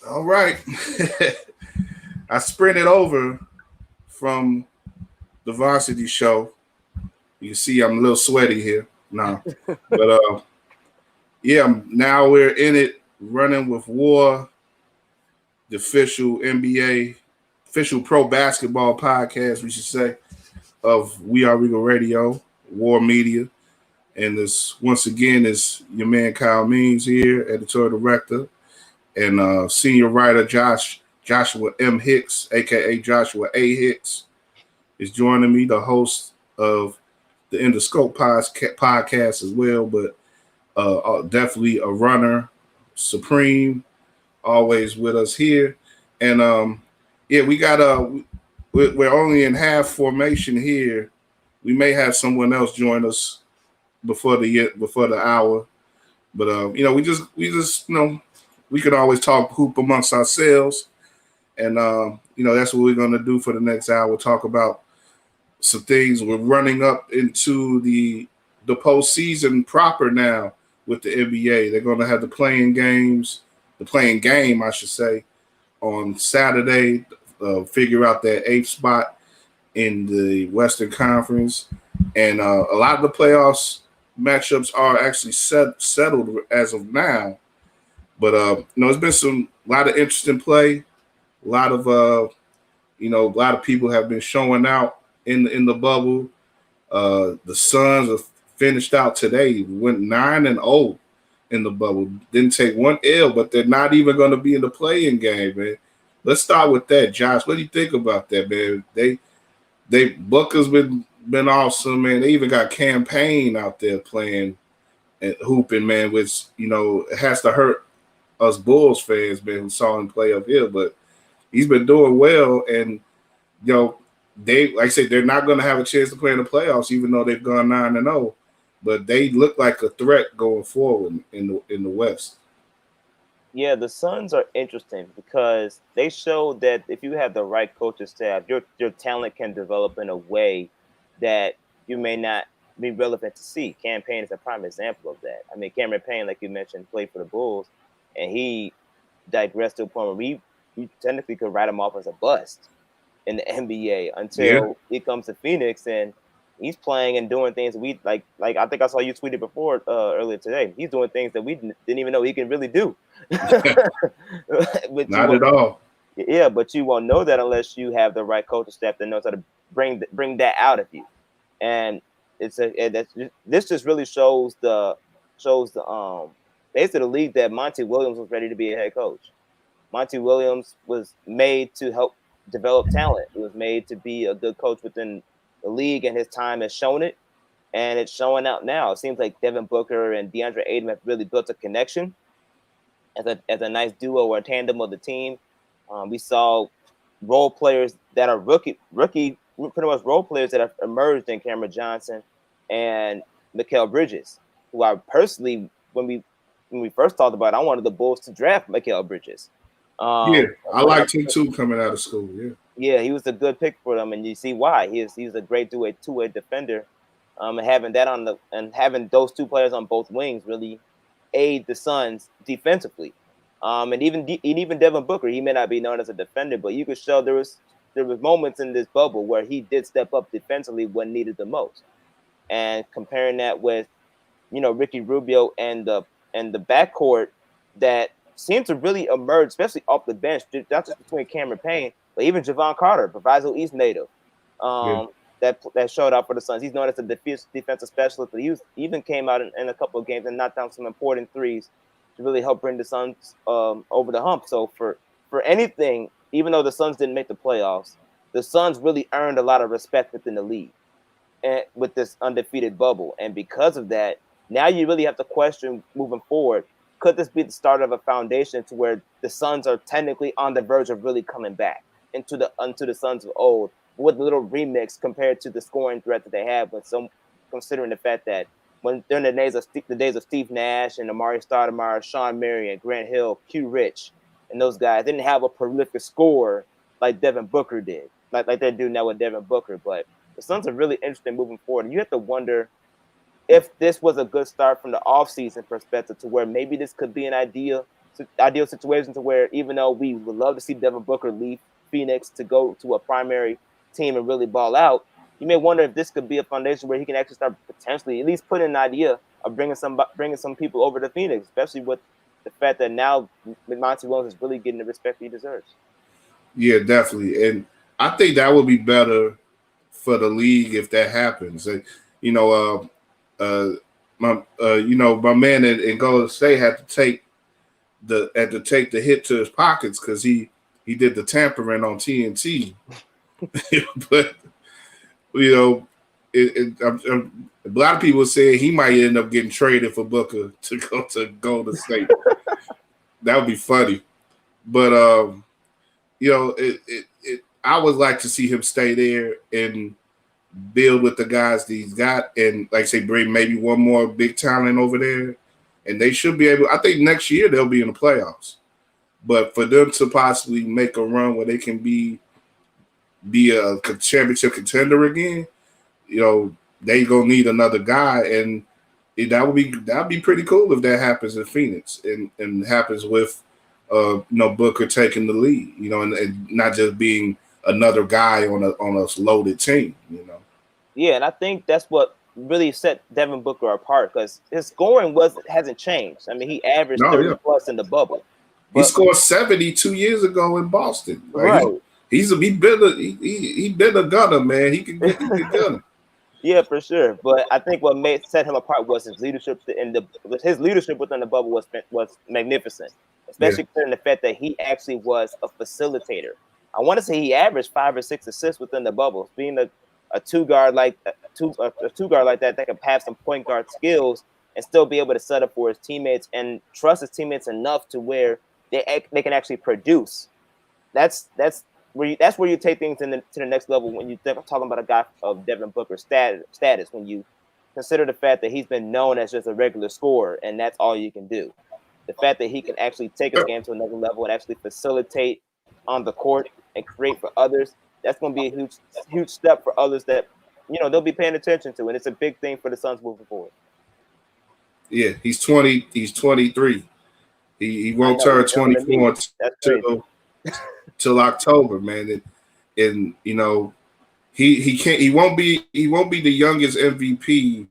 All right. I sprinted over from the varsity show. You can see I'm a little sweaty here. No. But yeah, now we're in it running with WARR, the official NBA, official pro basketball podcast, we should say, of We Are Regal Radio, WARR Media. And this once again is your man Kyle Means here, editorial director, and senior writer Joshua M. Hicks, aka Joshua A. Hicks, is joining me, the host of the In the Scope podcast as well, but definitely a runner, supreme, always with us here. And yeah, we got we're only in half formation here. We may have someone else join us before the hour, but we just we could always talk hoop amongst ourselves, and that's what we're gonna do for the next hour. Talk about some things. We're running up into the postseason proper now with the NBA. They're gonna have the playing game, I should say, on Saturday. Figure out that eighth spot in the Western Conference, and a lot of the playoffs matchups are actually settled as of now. But it's been a lot of interesting play. A lot of a lot of people have been showing out in the bubble. The Suns have finished out today, went 9-0 in the bubble. Didn't take one L, but they're not even going to be in the play-in game, man. Let's start with that, Josh. What do you think about that, man? They Booker's been awesome, man. They even got Campaign out there playing and hooping, man, which it has to hurt us Bulls fans, man, who saw him play up here, but he's been doing well. And they, like I said, they're not going to have a chance to play in the playoffs, even though they've gone 9-0. But they look like a threat going forward in the West. Yeah, the Suns are interesting because they show that if you have the right coaching staff, your talent can develop in a way that you may not be relevant to see. Campaign is a prime example of that. I mean, Cameron Payne, like you mentioned, played for the Bulls, and he digressed to a point where we technically could write him off as a bust in the NBA until he comes to Phoenix and he's playing and doing things we like I think I saw you tweeted before earlier today. He's doing things that we didn't even know he can really do. Not at all. Yeah, but you won't know that unless you have the right coaching staff that knows how to bring that out of you. And this just really shows the basically the league that Monty Williams was ready to be a head coach. Monty Williams was made to help develop talent. He was made to be a good coach within the league, and his time has shown it, and it's showing out now. It seems like Devin Booker and DeAndre Ayton have really built a connection as a nice duo or a tandem of the team. We saw role players that are rookie, pretty much role players that have emerged in Cameron Johnson and Mikal Bridges, who I personally, when we first talked about it, I wanted the Bulls to draft Mikal Bridges. I liked him too coming out of school. Yeah, he was a good pick for them, and you see why. He's a great two-way defender. And having that having those two players on both wings really aid the Suns defensively. And even Devin Booker, he may not be known as a defender, but you could show there was moments in this bubble where he did step up defensively when needed the most. And comparing that with, Ricky Rubio and the backcourt that seemed to really emerge, especially off the bench, not just between Cameron Payne, but even Javon Carter, Proviso East native, that showed up for the Suns. He's known as a defensive specialist, but he even came out in a couple of games and knocked down some important threes to really help bring the Suns over the hump. So for anything, even though the Suns didn't make the playoffs, the Suns really earned a lot of respect within the league and with this undefeated bubble. And because of that, now you really have to question moving forward, could this be the start of a foundation to where the Suns are technically on the verge of really coming back into the Suns of old with a little remix compared to the scoring threat that they have, but considering the fact that when during the days of Steve Nash and Amari Stoudemire, Sean Marion, Grant Hill, Q Rich, and those guys didn't have a prolific scorer like Devin Booker did, like they do now with Devin Booker. But the Suns are really interesting moving forward, and you have to wonder if this was a good start from the offseason perspective to where maybe this could be an idea ideal situation to where even though we would love to see Devin Booker leave Phoenix to go to a primary team and really ball out, you may wonder if this could be a foundation where he can actually start potentially at least put in an idea of bringing some people over to Phoenix, especially with the fact that now Monty Williams is really getting the respect he deserves. Yeah, definitely. And I think that would be better for the league if that happens. You know, my man in Golden State had to take the hit to his pockets because he did the tampering on TNT. But you know, a lot of people say he might end up getting traded for Booker to go to Golden State. That would be funny. But you know, I would like to see him stay there and build with the guys that he's got, and like I say, bring maybe one more big talent over there, and they should be able. I think next year they'll be in the playoffs, but for them to possibly make a run where they can be a championship contender again, you know, they gonna need another guy, and that'd be pretty cool if that happens in Phoenix and happens with Booker taking the lead, you know, and not just being another guy on a loaded team, you know. Yeah, and I think that's what really set Devin Booker apart because his scoring hasn't changed. I mean, he averaged 30 plus in the bubble. He scored 70 2 years ago in Boston. Like, right. He been a gunner, man. He can gunner. Yeah, for sure. But I think what set him apart was his leadership his leadership within the bubble was magnificent, especially considering the fact that he actually was a facilitator. I want to say he averaged 5 or 6 assists within the bubble, being a two guard like that can have some point guard skills and still be able to set up for his teammates and trust his teammates enough to where they can actually produce. That's where you take things to the next level when you're talking about a guy of Devin Booker's status. When you consider the fact that he's been known as just a regular scorer and that's all you can do. The fact that he can actually take his game to another level and actually facilitate on the court and create for others, that's going to be a huge step for others that, you know, they'll be paying attention to. And it's a big thing for the Suns moving forward. Yeah, he's 20. He's 23. He won't turn 24 till October, man. And you know, he can't. He won't be the youngest MVP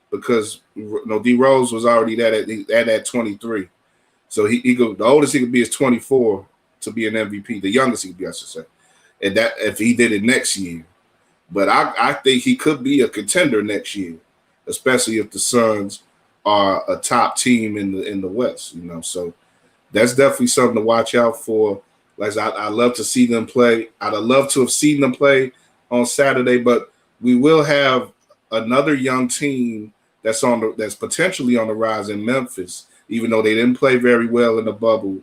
because D Rose was already at 23. So the oldest he could be is 24 to be an MVP. The youngest he could be, I should say. And that if he did it next year. But I think he could be a contender next year, especially if the Suns are a top team in the West, you know. So that's definitely something to watch out for. Like I love to see them play. I'd have loved to have seen them play on Saturday, but we will have another young team that's potentially on the rise in Memphis, even though they didn't play very well in the bubble.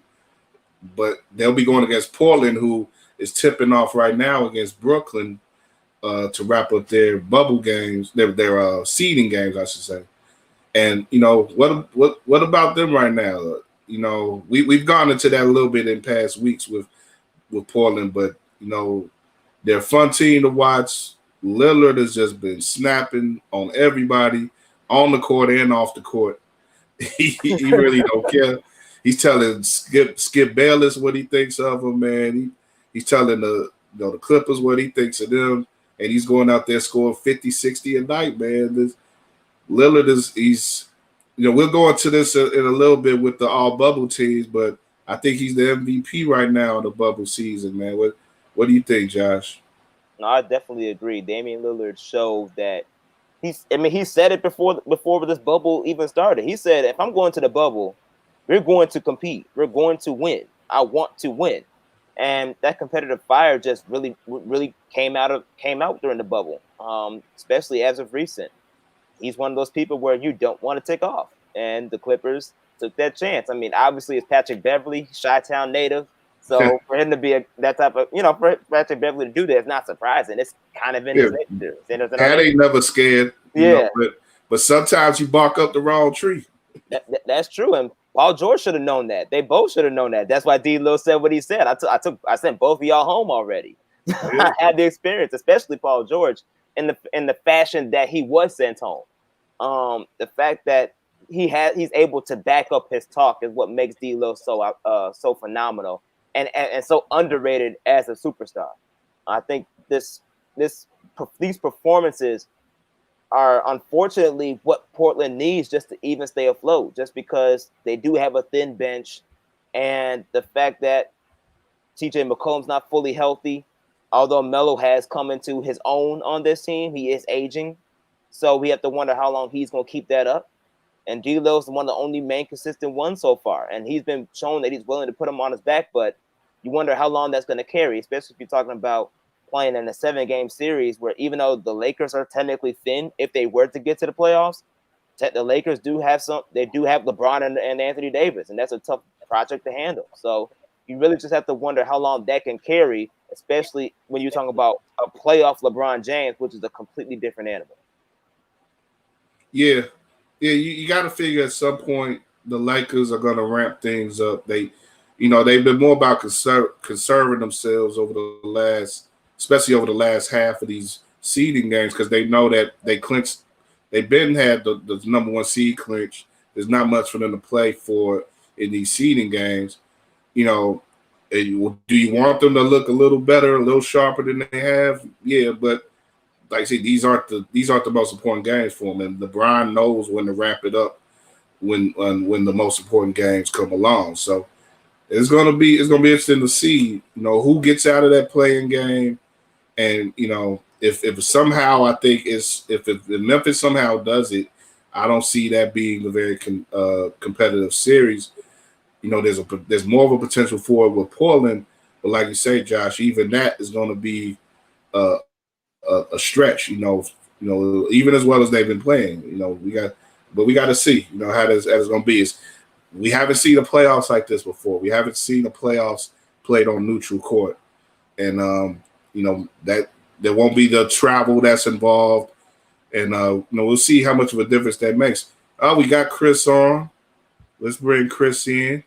But they'll be going against Portland, who is tipping off right now against Brooklyn to wrap up their bubble games, their seeding games, I should say. And you know what about them right now? You know, we've gone into that a little bit in past weeks with Portland, but you know they're a fun team to watch. Lillard has just been snapping on everybody on the court and off the court. he really don't care. He's telling Skip Bayless what he thinks of him, man. He's telling the Clippers what he thinks of them, and he's going out there scoring 50, 60 a night, man. Lillard he's we'll go into this in a little bit with the all bubble teams, but I think he's the MVP right now in the bubble season, man. What do you think, Josh? No, I definitely agree. Damian Lillard showed that he said it before this bubble even started. He said, if I'm going to the bubble, we're going to compete. We're going to win. I want to win. And that competitive fire just really came out during the bubble, especially as of recent. He's one of those people where you don't want to take off. And the Clippers took that chance. I mean, obviously, it's Patrick Beverley, Chi-Town native. So for him to be that type of, for Patrick Beverley to do that, it's not surprising. It's kind of in his nature. That ain't never scared. Yeah. But sometimes you bark up the wrong tree. That's true. And Paul George should have known that. They both should have known that. That's why D. Lil said what he said. I sent both of y'all home already. I had the experience, especially Paul George, in the fashion that he was sent home. The fact that he's able to back up his talk is what makes D'Lo so phenomenal and so underrated as a superstar. I think these performances are unfortunately what Portland needs just to even stay afloat, just because they do have a thin bench, and the fact that TJ McCollum's not fully healthy, although Melo has come into his own on this team, he is aging. So we have to wonder how long he's going to keep that up. And D'Lo's one of the only main consistent ones so far. And he's been shown that he's willing to put him on his back, but you wonder how long that's going to carry, especially if you're talking about playing in a 7-game series where even though the Lakers are technically thin, if they were to get to the playoffs, the Lakers do have LeBron and Anthony Davis, and that's a tough project to handle. So you really just have to wonder how long that can carry, especially when you're talking about a playoff LeBron James, which is a completely different animal. Yeah. You got to figure at some point the Lakers are going to ramp things up. They've been more about conserving themselves especially over the last half of these seeding games, because they know that they've had the number one seed clinch. There's not much for them to play for in these seeding games. Do you want them to look a little better, a little sharper than they have? Yeah, but like I said, these aren't the most important games for them, and LeBron knows when to wrap it up when the most important games come along. So it's gonna be interesting to see who gets out of that playing game, and if somehow I think if Memphis somehow does it, I don't see that being a very competitive series. There's more of a potential for it with Portland, but like you say, Josh, even that is going to be a stretch. Even as well as they've been playing. We got to see. How it's going to be. We haven't seen the playoffs like this before. We haven't seen the playoffs played on neutral court, and that there won't be the travel that's involved, and we'll see how much of a difference that makes. We got Chris on. Let's bring Chris in.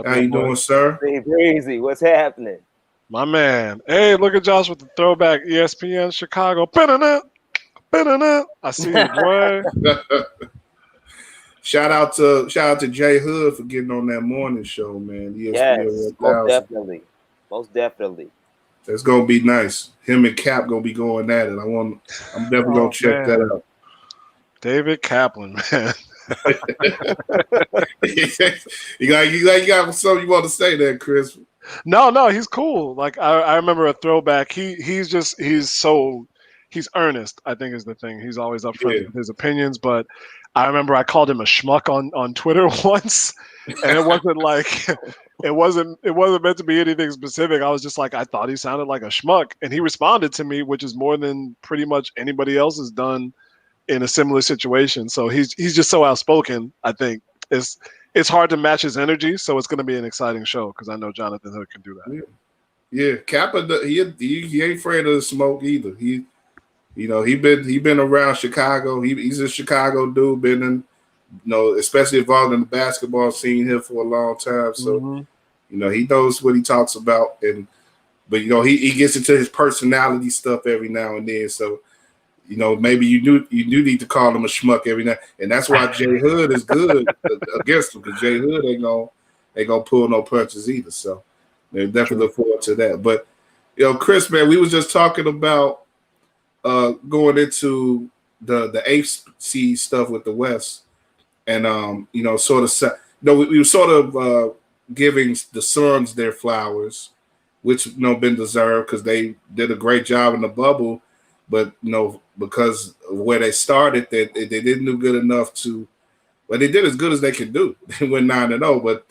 How you doing, sir? Hey, Breezy, what's happening? My man. Hey, look at Josh with the throwback ESPN Chicago. I see you, boy. Shout out to Jay Hood for getting on that morning show, man. Yes, most definitely. It's gonna be nice. Him and Cap gonna be going at it. I'm definitely gonna check that out. David Kaplan, man. you got something you want to say there, Chris? No, he's cool. Like I remember a throwback. He's earnest, I think is the thing. He's always upfront with his opinions, but I remember I called him a schmuck on Twitter once, and it wasn't like it wasn't meant to be anything specific. I was just like, I thought he sounded like a schmuck, and he responded to me, which is more than pretty much anybody else has done in a similar situation. So he's just so outspoken. I think it's hard to match his energy, so it's going to be an exciting show because I know Jonathan Hood can do that. Yeah. Kappa, he ain't afraid of the smoke either. He been around Chicago. He's a Chicago dude. Been in, especially involved in the basketball scene here for a long time. So he knows what he talks about. But he gets into his personality stuff every now and then. So maybe you do need to call him a schmuck every now, and that's why Jay Hood is good against him, because Jay Hood ain't gonna pull no punches either. So they definitely look forward to that. But Chris, man, we was just talking about going into the 8th seed stuff with the West, and we were sort of giving the Suns their flowers, which been deserved because they did a great job in the bubble. But because of where they started, they didn't do good enough to. Well, they did as good as they could do. They went 9-0, but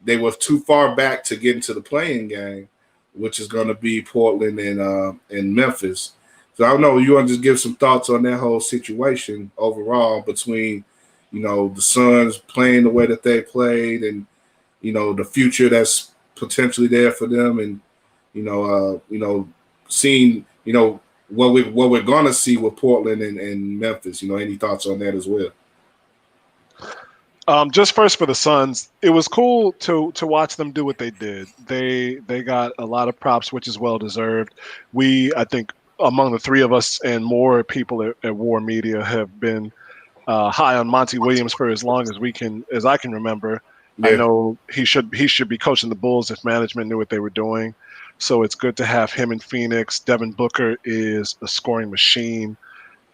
they were too far back to get into the playing game, which is going to be Portland and Memphis. So I don't know. You want to just give some thoughts on that whole situation overall between the Suns playing the way that they played, and the future that's potentially there for them, and seeing what we're gonna see with Portland and Memphis. Any thoughts on that as well? Just first for the Suns, it was cool to watch them do what they did. They got a lot of props, which is well deserved. I think among the three of us and more people at WARR Media have been high on Monty Williams for as long as I can remember. Yeah. I know he should be coaching the Bulls if management knew what they were doing. So it's good to have him in Phoenix. Devin Booker is a scoring machine,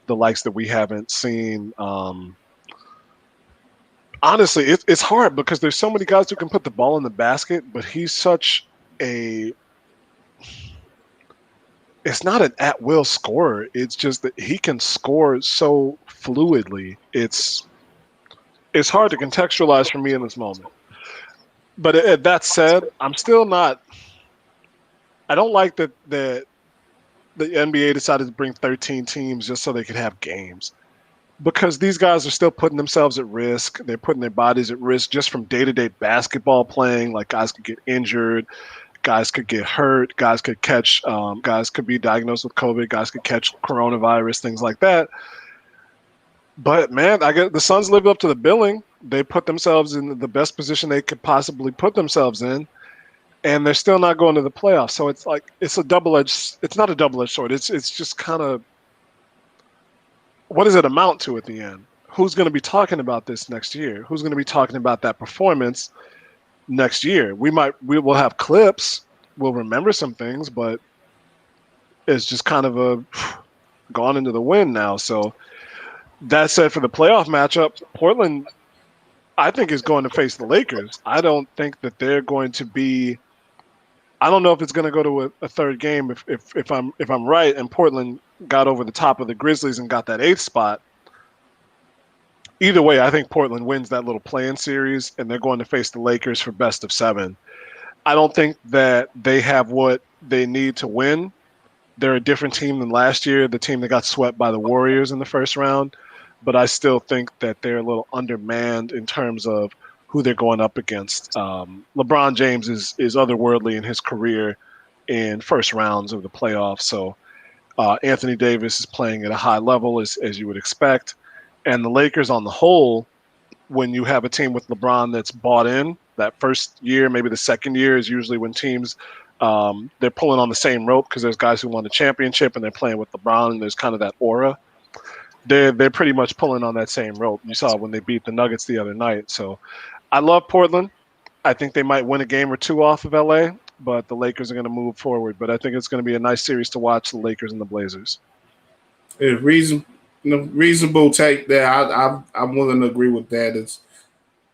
the likes that we haven't seen. Honestly, it's hard because there's so many guys who can put the ball in the basket, but he's such a – it's not an at-will scorer. It's just that he can score so fluidly. It's hard to contextualize for me in this moment. But that said, I'm still not – I don't like that the NBA decided to bring 13 teams just so they could have games. Because these guys are still putting themselves at risk. They're putting their bodies at risk just from day-to-day basketball playing. Like, guys could get injured. Guys could get hurt. Guys could catch guys could be diagnosed with COVID. Guys could catch coronavirus, things like that. But, man, I guess the Suns lived up to the billing. They put themselves in the best position they could possibly put themselves in. And they're still not going to the playoffs. So it's like it's a double-edged – it's not a double-edged sword. It's just kind of – what does it amount to at the end? Who's going to be talking about this next year? Who's going to be talking about that performance next year? We will have clips. We'll remember some things, but it's just kind of gone into the wind now. So that said, for the playoff matchup, Portland, I think, is going to face the Lakers. I don't think that they're going to be. I don't know if it's going to go to a third game. If I'm right, and Portland got over the top of the Grizzlies and got that 8th spot. Either way, I think Portland wins that little play-in series, and they're going to face the Lakers for best of 7. I don't think that they have what they need to win. They're a different team than last year, the team that got swept by the Warriors in the first round. But I still think that they're a little undermanned in terms of who they're going up against. LeBron James is otherworldly in his career in first rounds of the playoffs. So Anthony Davis is playing at a high level, as you would expect. And the Lakers on the whole, when you have a team with LeBron that's bought in, that first year, maybe the second year is usually when teams they're pulling on the same rope because there's guys who won the championship and they're playing with LeBron and there's kind of that aura. They're pretty much pulling on that same rope. You saw when they beat the Nuggets the other night. So I love Portland. I think they might win a game or two off of LA, but the Lakers are going to move forward. But I think it's going to be a nice series to watch, the Lakers and the Blazers. It's reasonable take there. I'm willing to agree with that. It's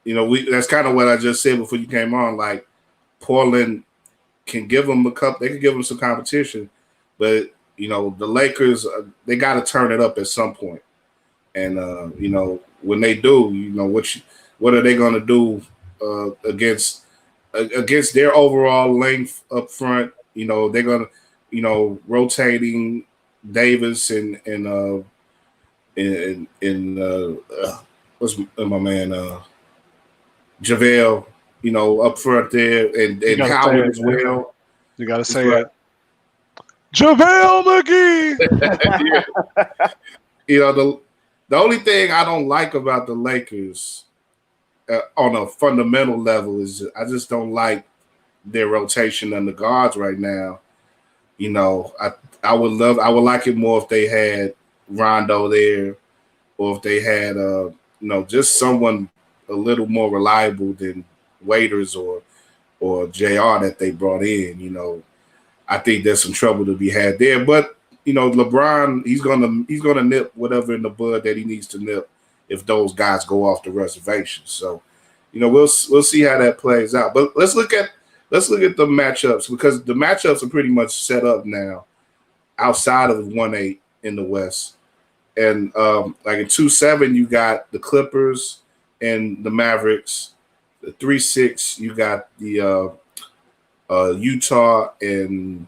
that's kind of what I just said before you came on. Like, Portland can give them a cup. They can give them some competition, but the Lakers, they got to turn it up at some point. And when they do, what are they going to do against their overall length up front? They're going to rotating Davis and what's my man JaVale, up front there, and Howard as well. You got to say it. JaVale McGee. The only thing I don't like about the Lakers on a fundamental level is I just don't like their rotation on the guards right now. I would like it more if they had Rondo there, or if they had just someone a little more reliable than Waiters or JR that they brought in. I think there's some trouble to be had there. But LeBron, he's gonna nip whatever in the bud that he needs to nip if those guys go off the reservation. So, we'll see how that plays out. But let's look at the matchups, because the matchups are pretty much set up now outside of 1-8 in the West. And like in 2-7, you got the Clippers and the Mavericks. The 3-6, you got the Utah and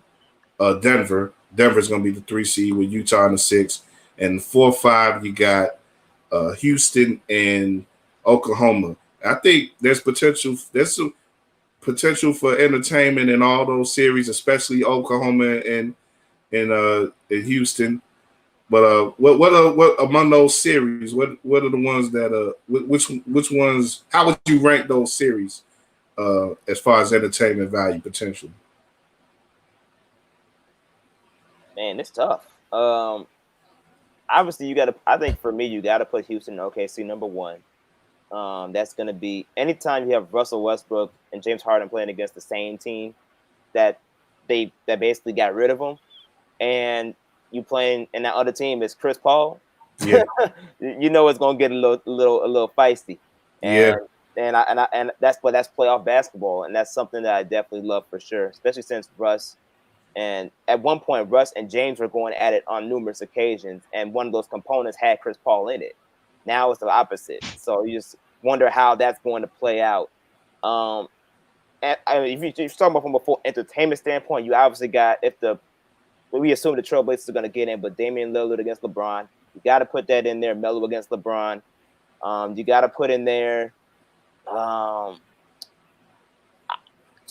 Denver. Denver's going to be the 3 seed with Utah in the 6. And 4-5, you got Houston and Oklahoma. I think there's some potential for entertainment in all those series, especially Oklahoma and Houston. But what among those series? What are the ones that which ones? How would you rank those series as far as entertainment value potential? Man, it's tough. I obviously you got to. I think for me, you got to put Houston and OKC number one. That's going to be anytime you have Russell Westbrook and James Harden playing against the same team that basically got rid of them, and you playing and that other team is Chris Paul. Yeah. You know it's going to get a little feisty. Yeah. And that's playoff basketball, and that's something that I definitely love for sure, especially since Russ. And at one point, Russ and James were going at it on numerous occasions, and one of those components had Chris Paul in it. Now it's the opposite. So you just wonder how that's going to play out. And I mean, if you're talking about from a full entertainment standpoint, you obviously got we assume the Trailblazers are going to get in, but Damian Lillard against LeBron, you got to put that in there. Melo against LeBron, you got to put in there. To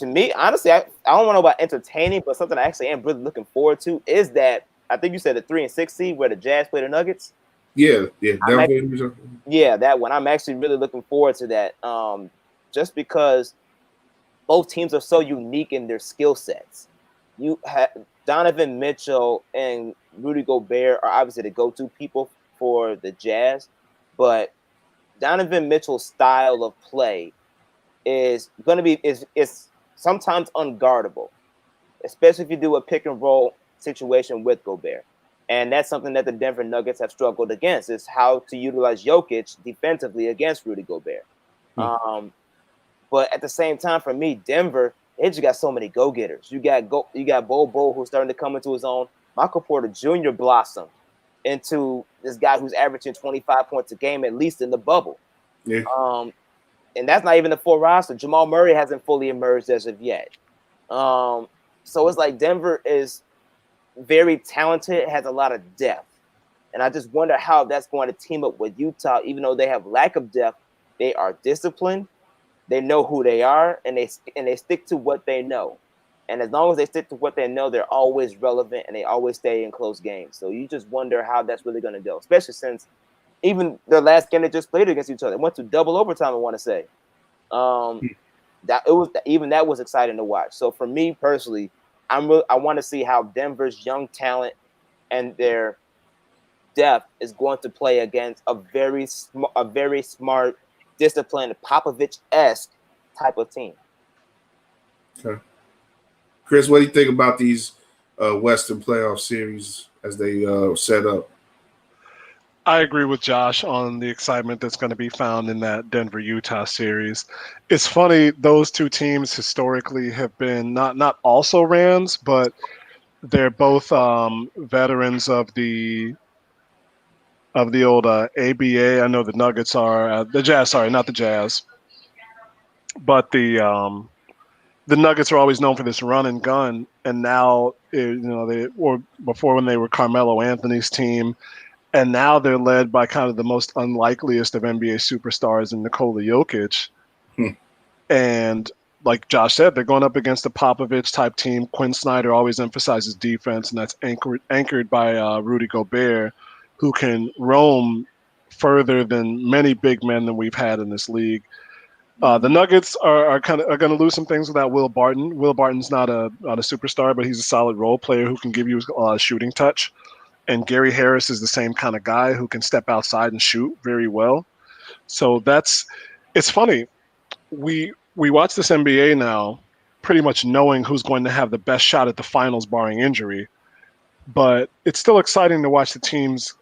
me, honestly, I don't know about entertaining, but something I actually am really looking forward to is that I think you said the 3 and 6 seed where the Jazz play the Nuggets. Yeah. That one. I'm actually really looking forward to that. Just because both teams are so unique in their skill sets. You have Donovan Mitchell and Rudy Gobert are obviously the go-to people for the Jazz, but Donovan Mitchell's style of play is going to be is sometimes unguardable, especially if you do a pick and roll situation with Gobert. And that's something that the Denver Nuggets have struggled against, is how to utilize Jokic defensively against Rudy Gobert. But at the same time, for me, Denver, they just got so many go-getters. You got Bol who's starting to come into his own. Michael Porter Jr. blossomed into this guy who's averaging 25 points a game, at least in the bubble. Yeah. And that's not even the full roster. Jamal Murray hasn't fully emerged as of yet. So it's like Denver is very talented, has a lot of depth. And I just wonder how that's going to team up with Utah. Even though they have lack of depth, they are disciplined. They know who they are, and they stick to what they know. And as long as they stick to what they know, they're always relevant, and they always stay in close games. So you just wonder how that's really going to go, especially since even their last game they just played against each other, they went to double overtime, I want to say. That was exciting to watch. So for me personally, I want to see how Denver's young talent and their depth is going to play against a very smart, disciplined, Popovich-esque type of team. Okay. Chris, what do you think about these Western playoff series as they set up? I agree with Josh on the excitement that's going to be found in that Denver-Utah series. It's funny, those two teams historically have been not also Rams, but they're both veterans of the old ABA. I know the Nuggets are the Jazz. Sorry, not the Jazz, but the Nuggets are always known for this run and gun. And now, before when they were Carmelo Anthony's team. And now they're led by kind of the most unlikeliest of NBA superstars in Nikola Jokic. And like Josh said, they're going up against a Popovich-type team. Quinn Snyder always emphasizes defense, and that's anchored by Rudy Gobert, who can roam further than many big men that we've had in this league. The Nuggets are going to lose some things without Will Barton. Will Barton's not a superstar, but he's a solid role player who can give you a shooting touch. And Gary Harris is the same kind of guy who can step outside and shoot very well. So it's funny. We watch this NBA now pretty much knowing who's going to have the best shot at the finals barring injury. But it's still exciting to watch the teams,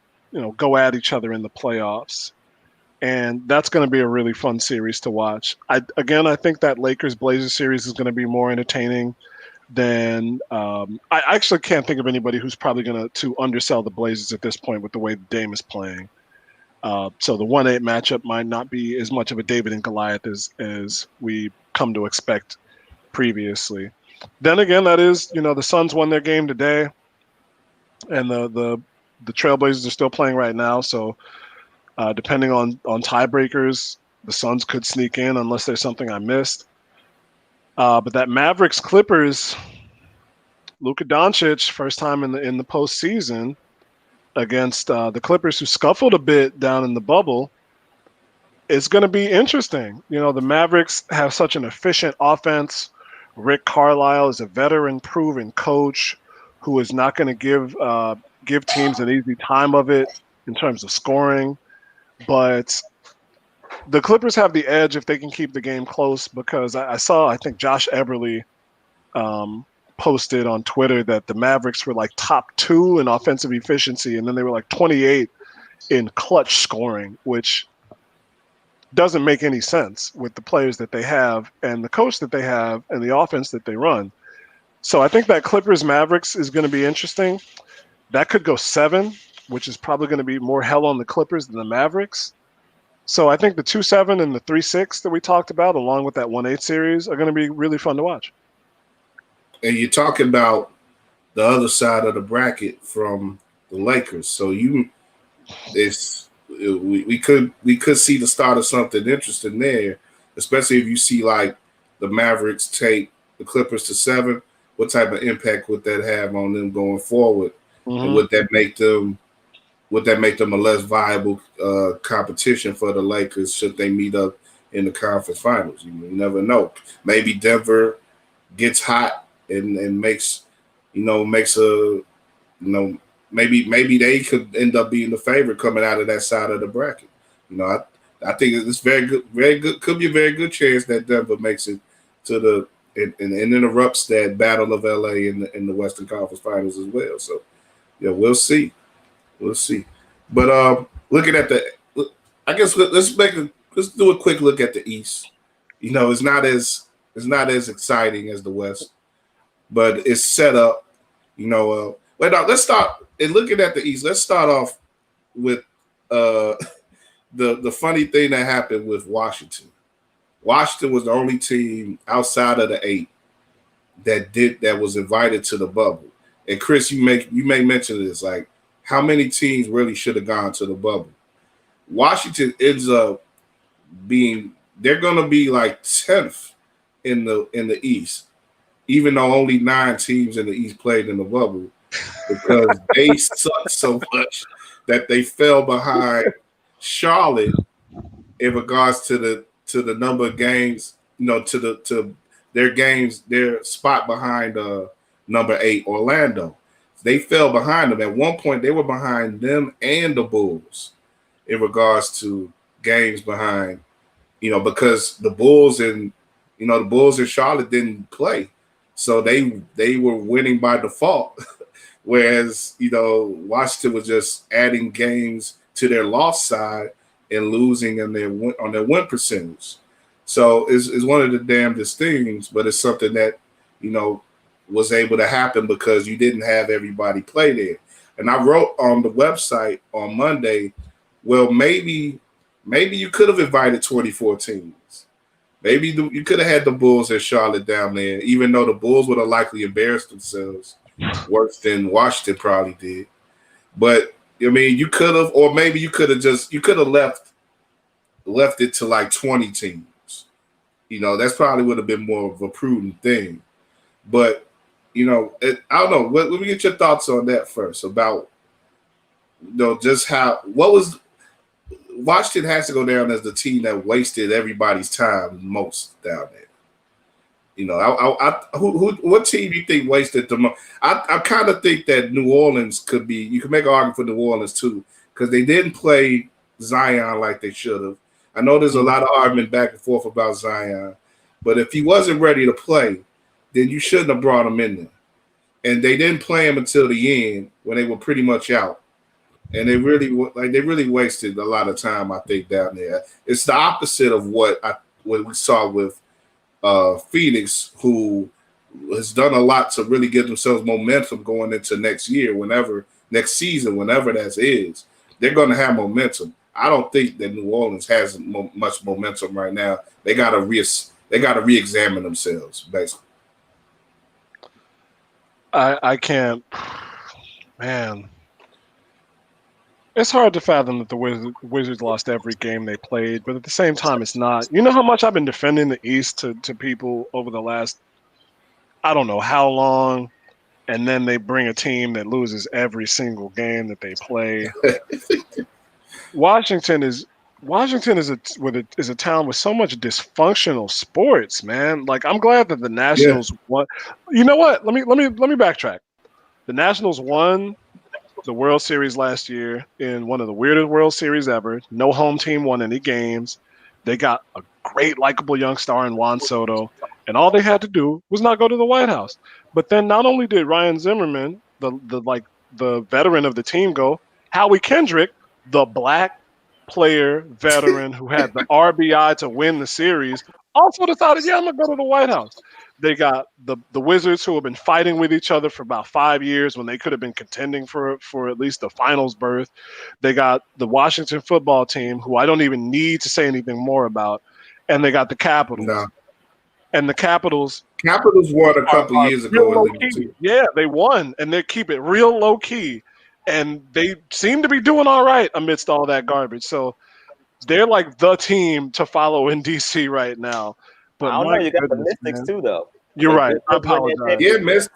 go at each other in the playoffs. And that's going to be a really fun series to watch. I think that Lakers-Blazers series is going to be more entertaining than I actually can't think of anybody who's probably going to undersell the Blazers at this point with the way Dame is playing. So the 1-8 matchup might not be as much of a David and Goliath as we come to expect previously. Then again, that is, the Suns won their game today, and the Trailblazers are still playing right now. So depending on tiebreakers, the Suns could sneak in unless there's something I missed. But that Mavericks Clippers, Luka Doncic, first time in the postseason against the Clippers, who scuffled a bit down in the bubble, it's going to be interesting. The Mavericks have such an efficient offense. Rick Carlisle is a veteran, proven coach who is not going to give teams an easy time of it. in terms of scoring, but the Clippers have the edge if they can keep the game close, because I think Josh Eberle posted on Twitter that the Mavericks were like top 2 in offensive efficiency, and then they were like 28 in clutch scoring, which doesn't make any sense with the players that they have and the coach that they have and the offense that they run. So I think that Clippers Mavericks is going to be interesting. That could go 7, which is probably going to be more hell on the Clippers than the Mavericks. So I think the 2-7 and the 3-6 that we talked about, along with that 1-8 series, are going to be really fun to watch. And you're talking about the other side of the bracket from the Lakers. So we could see the start of something interesting there, especially if you see like the Mavericks take the Clippers to 7. What type of impact would that have on them going forward? Mm-hmm. And would that make them a less viable competition for the Lakers should they meet up in the conference finals? You never know. Maybe Denver gets hot and makes maybe they could end up being the favorite coming out of that side of the bracket. I think it's very good. Could be a very good chance that Denver makes it to and interrupts that battle of LA in the Western Conference Finals as well. So yeah, we'll see. But looking at I guess let's do a quick look at the East. It's not as exciting as the West, but it's set up. Let's start and looking at the East. Let's start off with the funny thing that happened with Washington. Washington was the only team outside of the 8 that was invited to the bubble. And Chris, you may mention this, like how many teams really should have gone to the bubble. Washington ends up they're going to be like 10th in the East, even though only 9 teams in the East played in the bubble, because they suck so much that they fell behind Charlotte in regards to the number of games, to their games, their spot behind number 8 Orlando. They fell behind them. At one point, they were behind them and the Bulls in regards to games behind, because the Bulls and Charlotte didn't play. So they were winning by default, whereas, Washington was just adding games to their loss side and losing on their win percentage. So it's one of the damnedest things, but it's something that, was able to happen because you didn't have everybody play there. And I wrote on the website on Monday, well, maybe you could have invited 24 teams. Maybe you could have had the Bulls and Charlotte down there, even though the Bulls would have likely embarrassed themselves worse than Washington probably did. But you could have, or maybe you could have left it to like 20 teams. That's probably would have been more of a prudent thing. But I don't know. Let me get your thoughts on that first about, just what was Washington has to go down as the team that wasted everybody's time most down there. What team do you think wasted the most? I kind of think that New Orleans could be. You can make an argument for New Orleans too, because they didn't play Zion like they should have. I know there's a lot of argument back and forth about Zion, but if he wasn't ready to play, then you shouldn't have brought him in there. And they didn't play him until the end when they were pretty much out. And they really wasted a lot of time, I think, down there. It's the opposite of what we saw with Phoenix, who has done a lot to really give themselves momentum going into next season, whenever that is. They're going to have momentum. I don't think that New Orleans has much momentum right now. They got to re-examine themselves, basically. I can't, man. It's hard to fathom that the Wizards lost every game they played, but at the same time, it's not. You know how much I've been defending the East to people over the last, I don't know how long, and then they bring a team that loses every single game that they play. Washington is a town with so much dysfunctional sports, man. Like, I'm glad that the Nationals won. You know what? Let me backtrack. The Nationals won the World Series last year in one of the weirdest World Series ever. No home team won any games. They got a great, likable young star in Juan Soto, and all they had to do was not go to the White House. But then not only did Ryan Zimmerman, the veteran of the team, go, Howie Kendrick, the black player veteran who had the RBI to win the series, also decided, yeah, I'm gonna go to the White House. They got the Wizards, who have been fighting with each other for about 5 years when they could have been contending for at least the finals berth. They got the Washington football team, who I don't even need to say anything more about, and they got the Capitals. No. And the Capitals won a couple years ago. Low key. Yeah, they won, and they keep it real low key, and they seem to be doing all right amidst all that garbage. So they're like the team to follow in DC right now. But I don't know. You got the Mystics too, though. You're right. I apologize. Yeah, Mist.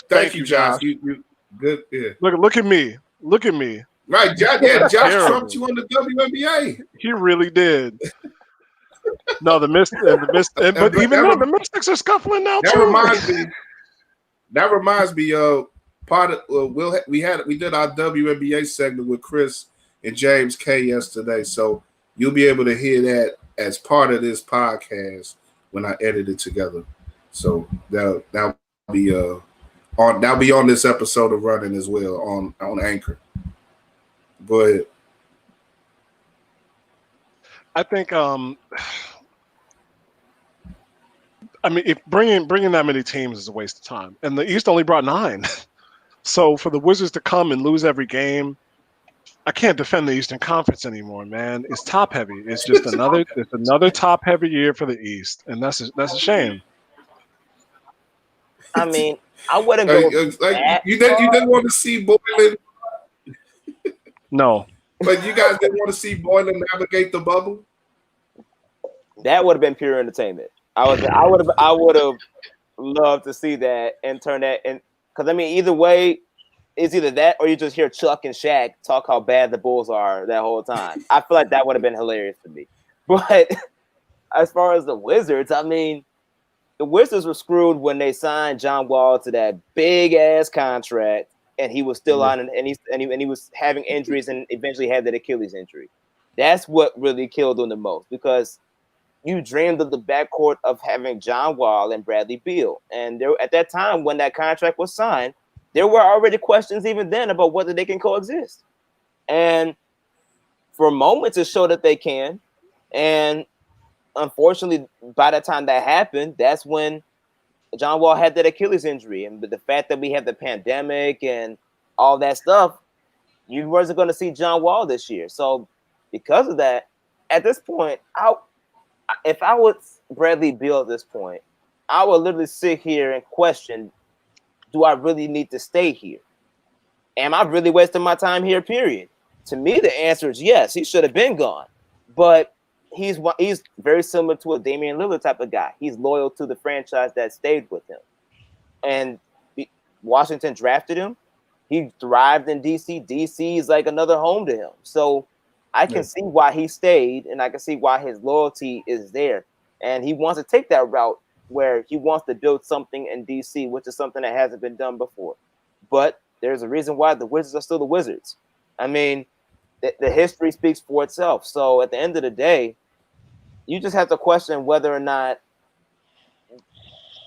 Thank you, Josh. You good? Yeah. Look at me. Look at me. Right, Josh. Yeah, Josh trumped you on the WNBA. He really did. No, the Mystics, but even though the Mystics are scuffling now that too. That reminds me. Part of we did our WNBA segment with Chris and James K yesterday, so you'll be able to hear that as part of this podcast when I edit it together. So that'll be on this episode of Running as well on Anchor. Go ahead. I think I mean, if bringing that many teams is a waste of time, and the East only brought 9. So for the Wizards to come and lose every game, I can't defend the Eastern Conference anymore, man. It's top heavy. It's just another top heavy year for the East, and that's a shame. I mean, I wouldn't go. You didn't want to see Boylan. No. But you guys didn't want to see Boylan navigate the bubble. That would have been pure entertainment. I would have loved to see that and turn that in, because I mean, either way, it's either that or you just hear Chuck and Shaq talk how bad the Bulls are that whole time. I feel like that would have been hilarious to me. But as far as the Wizards, I mean, the Wizards were screwed when they signed John Wall to that big ass contract, and he was still on, and he was having injuries, and eventually had that Achilles injury. That's what really killed them the most, because you dreamed of the backcourt of having John Wall and Bradley Beal, and there at that time when that contract was signed, there were already questions even then about whether they can coexist. And for moments it showed that they can. And unfortunately, by the time that happened, that's when John Wall had that Achilles injury. And the fact that we have the pandemic and all that stuff, you wasn't going to see John Wall this year. So because of that, at this point, if I was Bradley Beal at this point, I would literally sit here and question, do I really need to stay here? Am I really wasting my time here, period? To me, the answer is yes. He should have been gone. But he's very similar to a Damian Lillard type of guy. He's loyal to the franchise that stayed with him. And Washington drafted him. He thrived in DC. DC is like another home to him. So I can see why he stayed, and I can see why his loyalty is there. And he wants to take that route where he wants to build something in DC, which is something that hasn't been done before. But there's a reason why the Wizards are still the Wizards. I mean, the history speaks for itself. So at the end of the day, you just have to question whether or not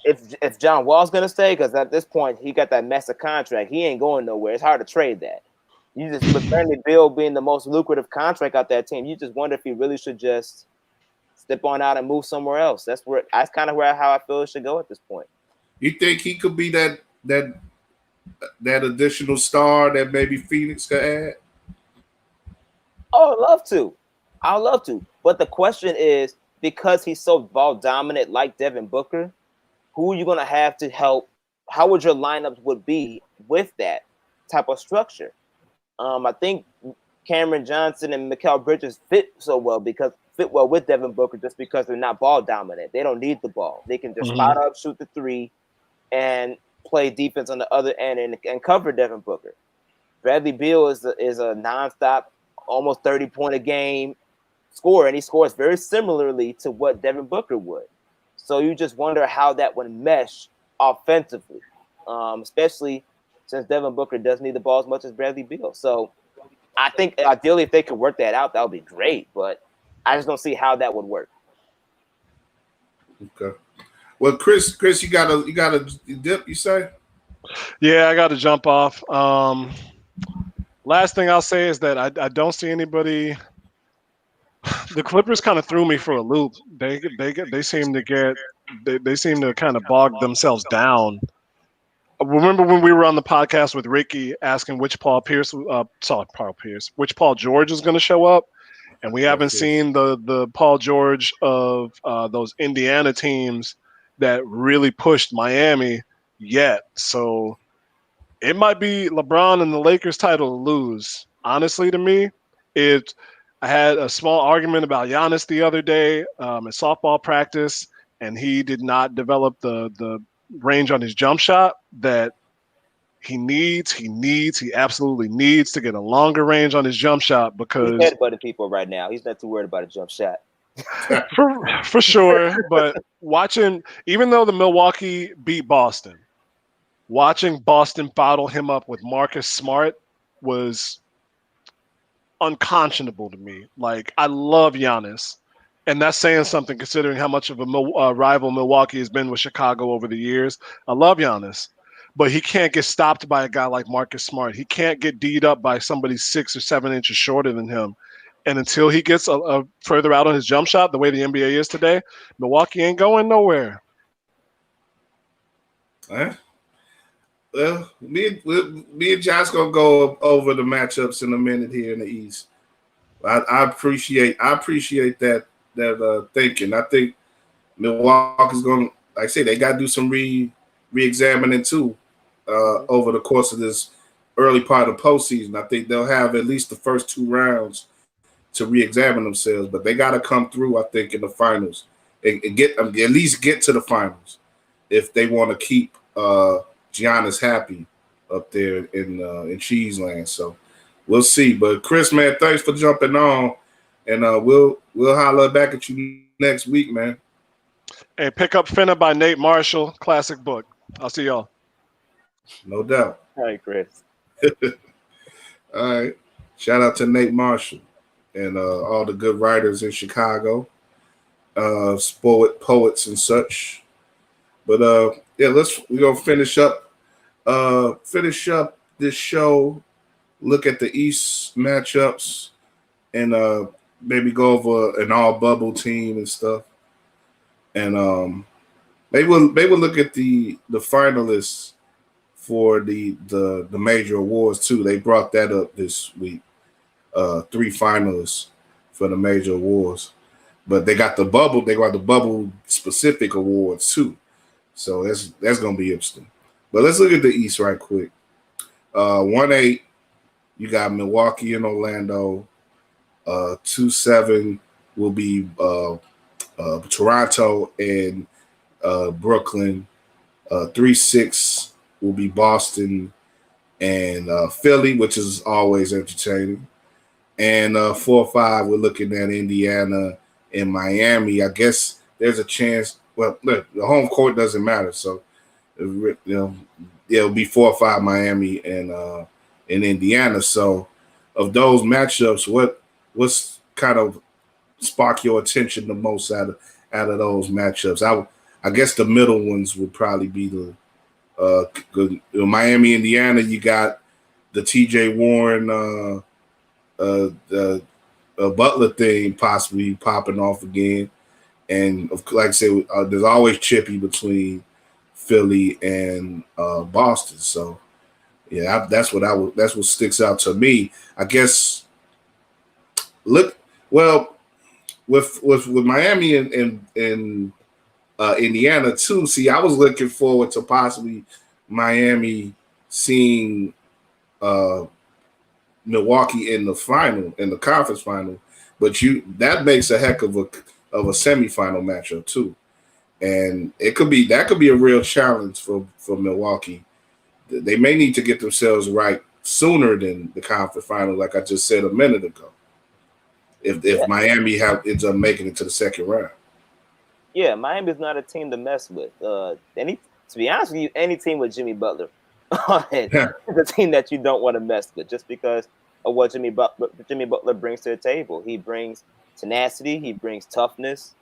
if John Wall's going to stay, because at this point, he got that massive contract. He ain't going nowhere. It's hard to trade that. You just, with Bradley Beal being the most lucrative contract out that team, you just wonder if he really should just step on out and move somewhere else. That's kind of how I feel it should go at this point. You think he could be that additional star that maybe Phoenix could add? Oh, I'd love to. But the question is, because he's so ball dominant like Devin Booker, who are you going to have to help? How would your lineups would be with that type of structure? I think Cameron Johnson and Mikal Bridges fit well with Devin Booker just because they're not ball dominant. They don't need the ball. They can just spot up, shoot the three, and play defense on the other end and cover Devin Booker. Bradley Beal is a nonstop, almost 30-point a game scorer, and he scores very similarly to what Devin Booker would. So you just wonder how that would mesh offensively, especially since Devin Booker doesn't need the ball as much as Bradley Beal. So I think ideally if they could work that out, that would be great. But I just don't see how that would work. Okay. Well, Chris, you got a dip, you say? Yeah, I got to jump off. Last thing I'll say is that I don't see anybody. The Clippers kind of threw me for a loop. They seem to kind of bog themselves down. Remember when we were on the podcast with Ricky asking which Paul George is going to show up, and we haven't seen the Paul George of those Indiana teams that really pushed Miami yet. So it might be LeBron and the Lakers title to lose. Honestly, to me, I had a small argument about Giannis the other day in softball practice, and he did not develop the range on his jump shot that he absolutely needs to get a longer range on his jump shot, because he's headbutting people right now. He's not too worried about a jump shot. for sure. But watching, even though the Milwaukee beat Boston, watching Boston bottle him up with Marcus Smart was unconscionable to me. Like, I love Giannis, and that's saying something considering how much of a rival Milwaukee has been with Chicago over the years. I love Giannis, but he can't get stopped by a guy like Marcus Smart. He can't get D'd up by somebody 6 or 7 inches shorter than him. And until he gets a further out on his jump shot, the way the NBA is today, Milwaukee ain't going nowhere. Well, me and Josh gonna go over the matchups in a minute here in the East. I appreciate that thinking. I think Milwaukee's gonna, like I say, they gotta do some re-examining too over the course of this early part of the postseason. I think they'll have at least the first 2 rounds to re-examine themselves, but they gotta come through, I think, in the finals and get at least get to the finals if they want to keep Giannis happy up there in Cheese Land. So we'll see. But Chris, man, thanks for jumping on, and we'll holler back at you next week, man. Hey, pick up Finna by Nate Marshall, classic book. I'll see y'all. No doubt. All right, Chris. All right. Shout out to Nate Marshall and all the good writers in Chicago, poets and such. But yeah, we're gonna finish up this show, look at the East matchups, and maybe go over an all bubble team and stuff. And maybe we'll look at the finalists for the major awards too. They brought that up this week. 3 finalists for the major awards. But they got the bubble specific awards too. So that's gonna be interesting. But let's look at the East right quick. 1-8, you got Milwaukee and Orlando. 2-7 will be Toronto and Brooklyn. 3-6 will be Boston and Philly, which is always entertaining. And 4-5, we're looking at Indiana and Miami. I guess there's a chance. Well, look, the home court doesn't matter, so it'll be 4-5 Miami and in Indiana. So, of those matchups, what's kind of spark your attention the most out of those matchups? I guess the middle ones would probably be the Miami, Indiana. You got the T.J. Warren, the Butler thing possibly popping off again, and like I said, there's always chippy between Philly and Boston. So yeah, that's what sticks out to me. I guess. Look, well, with Miami and Indiana too. See, I was looking forward to possibly Miami seeing Milwaukee in the conference final, but that makes a heck of a semifinal matchup too, and that could be a real challenge for Milwaukee. They may need to get themselves right sooner than the conference final, like I just said a minute ago. If Miami ends up making it to the second round. Yeah, Miami's not a team to mess with. To be honest with you, any team with Jimmy Butler It's a team that you don't want to mess with just because of what Jimmy Butler brings to the table. He brings tenacity, he brings toughness,